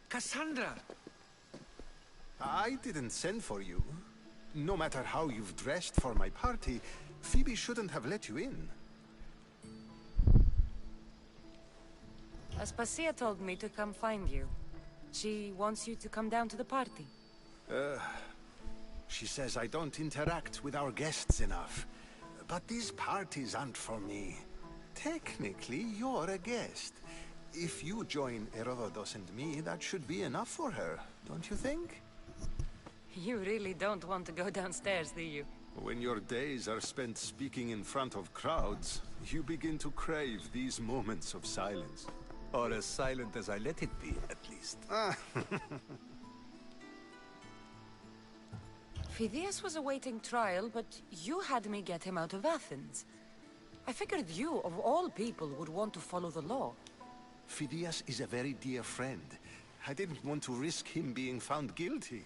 C: Cassandra!
T: I didn't send for you. No matter how you've dressed for my party, Phoebe shouldn't have let you in.
G: Aspasia told me to come find you. She wants you to come down to the party.
T: She says I don't interact with our guests enough. But these parties aren't for me. Technically, you're a guest. If you join Herodotus and me, that should be enough for her, don't you think?
G: You really don't want to go downstairs, do you?
T: When your days are spent speaking in front of crowds, you begin to crave these moments of silence.
C: Or as silent as I let it be, at least.
G: Phidias was awaiting trial, but you had me get him out of Athens. I figured you, of all people, would want to follow the law.
T: Phidias is a very dear friend. I didn't want to risk him being found guilty.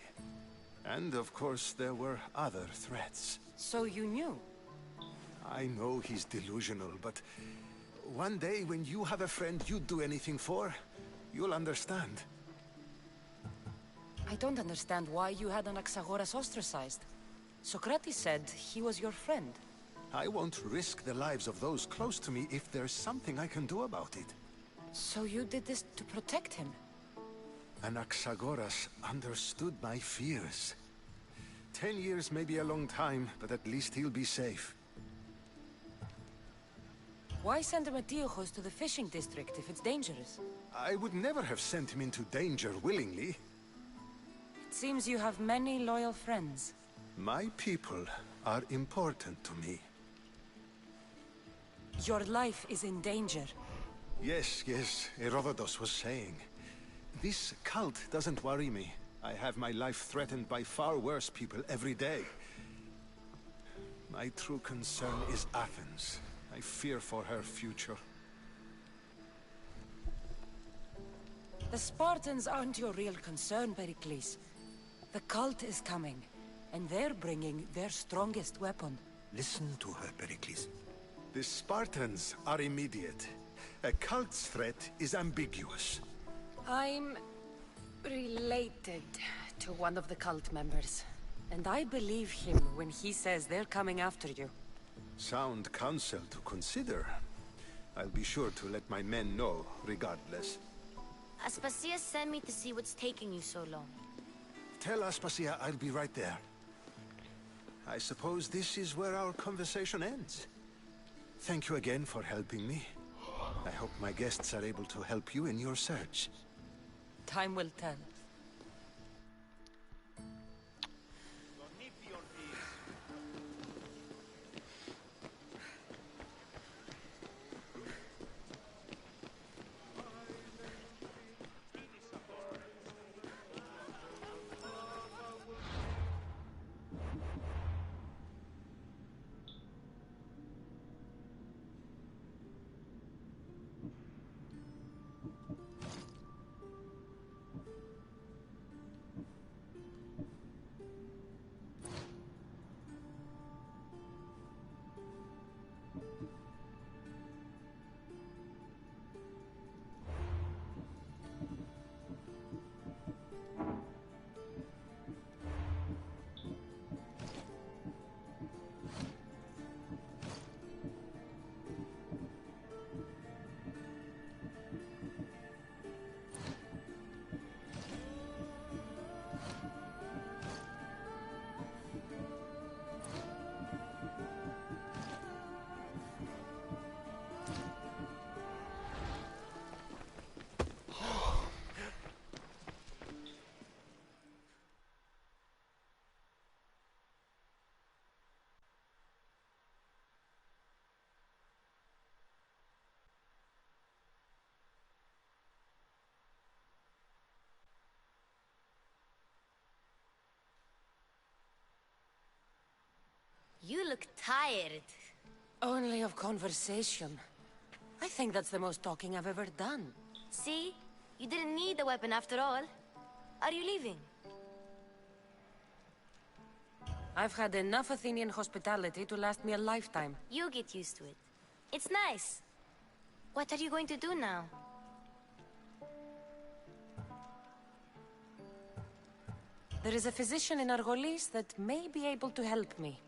T: And of course, there were other threats.
G: So you knew?
T: I know he's delusional, but one day when you have a friend you'd do anything for, you'll understand.
G: I don't understand why you had Anaxagoras ostracized. Socrates said he was your friend.
T: I won't risk the lives of those close to me if there's something I can do about it.
G: So you did this to protect him?
T: Anaxagoras understood my fears. 10 years may be a long time, but at least he'll be safe.
B: Why send Matiojos to the fishing district if it's dangerous?
T: I would never have sent him into danger willingly.
B: It seems you have many loyal friends.
T: My people are important to me.
B: Your life is in danger.
T: Yes, Herodotus was saying. This cult doesn't worry me. I have my life threatened by far worse people every day. My true concern is Athens. I fear for her future.
B: The Spartans aren't your real concern, Pericles. The cult is coming, and they're bringing their strongest weapon.
T: Listen to her, Pericles. The Spartans are immediate. A cult's threat is ambiguous.
B: I'm related to one of the cult members, and I believe him when he says they're coming after you.
T: Sound counsel to consider. I'll be sure to let my men know, regardless.
P: Aspasia sent me to see what's taking you so long.
T: Tell Aspasia I'll be right there. I suppose this is where our conversation ends. Thank you again for helping me. I hope my guests are able to help you in your search.
B: Time will tell.
P: You look tired.
B: Only of conversation. I think that's the most talking I've ever done.
P: See? You didn't need the weapon after all. Are you leaving?
B: I've had enough Athenian hospitality to last me a lifetime.
P: You get used to it. It's nice. What are you going to do now?
B: There is a physician in Argolis that may be able to help me.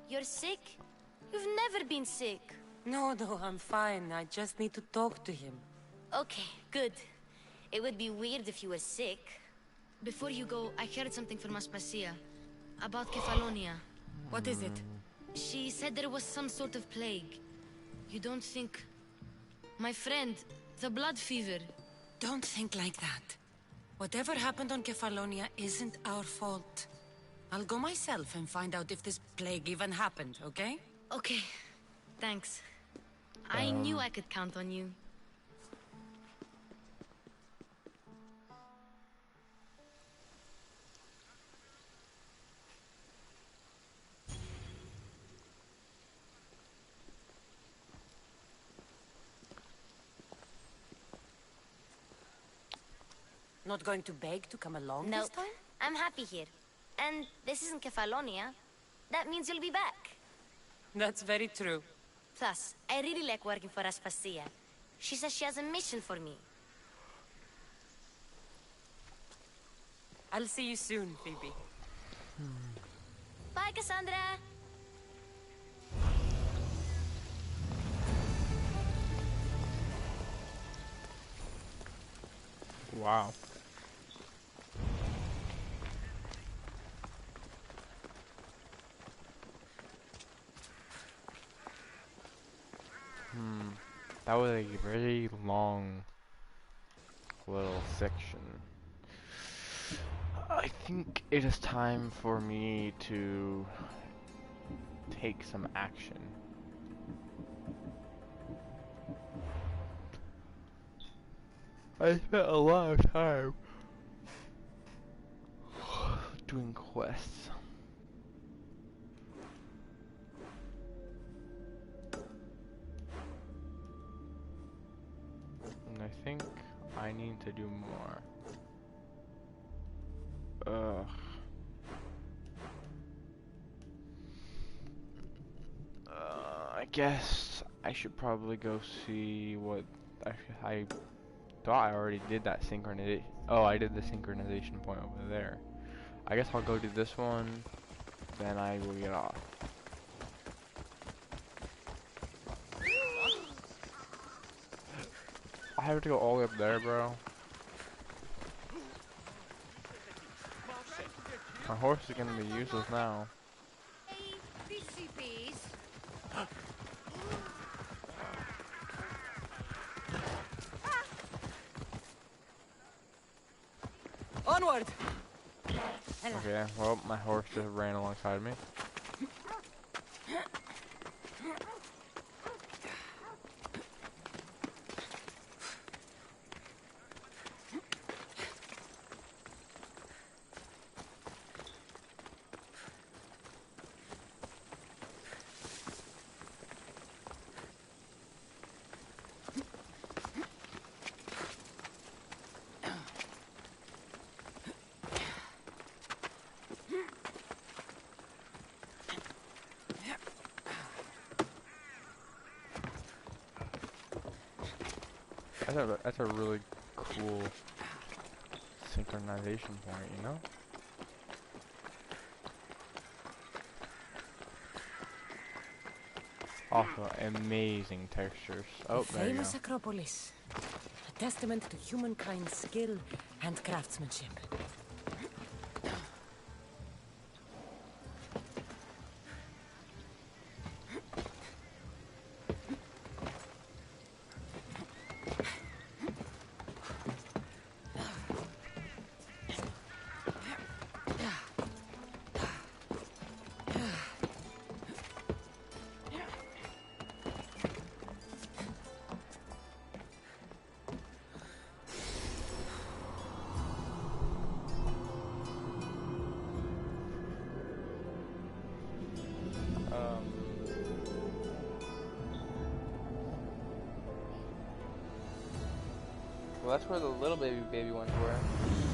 P: You're sick? You've never been sick.
B: No, I'm fine. I just need to talk to him.
P: Okay, good. It would be weird if you were sick. Before you go, I heard something from Aspasia. About Kefalonia.
B: What is it?
P: She said there was some sort of plague. You don't think... My friend, the blood fever.
B: Don't think like that. Whatever happened on Kefalonia isn't our fault. I'll go myself and find out if this plague even happened, okay?
P: Okay. Thanks. I knew I could count on you.
B: Not going to beg to come along
P: Nope.
B: this time?
P: I'm happy here. And this isn't Kefalonia. That means you'll be back.
B: That's very true.
P: Plus, I really like working for Aspasia. She says she has a mission for me.
B: I'll see you soon, Phoebe.
P: Bye, Cassandra!
A: Wow. That was a very long little section. I think it is time for me to take some action. I spent a lot of time doing quests. And I think I need to do more. I guess I should probably go see what I thought I already did that synchronization. Oh, I did the synchronization point over there. I guess I'll go do this one, then I will get off. I have to go all the way up there, bro. My horse is gonna be useless now.
L: Onward!
A: Okay, well, my horse just ran alongside me. That's a really cool synchronization point, you know? Also, amazing textures. Oh, there you go.
B: Famous Acropolis. A testament to humankind's skill and craftsmanship. Well, that's where the little baby ones were.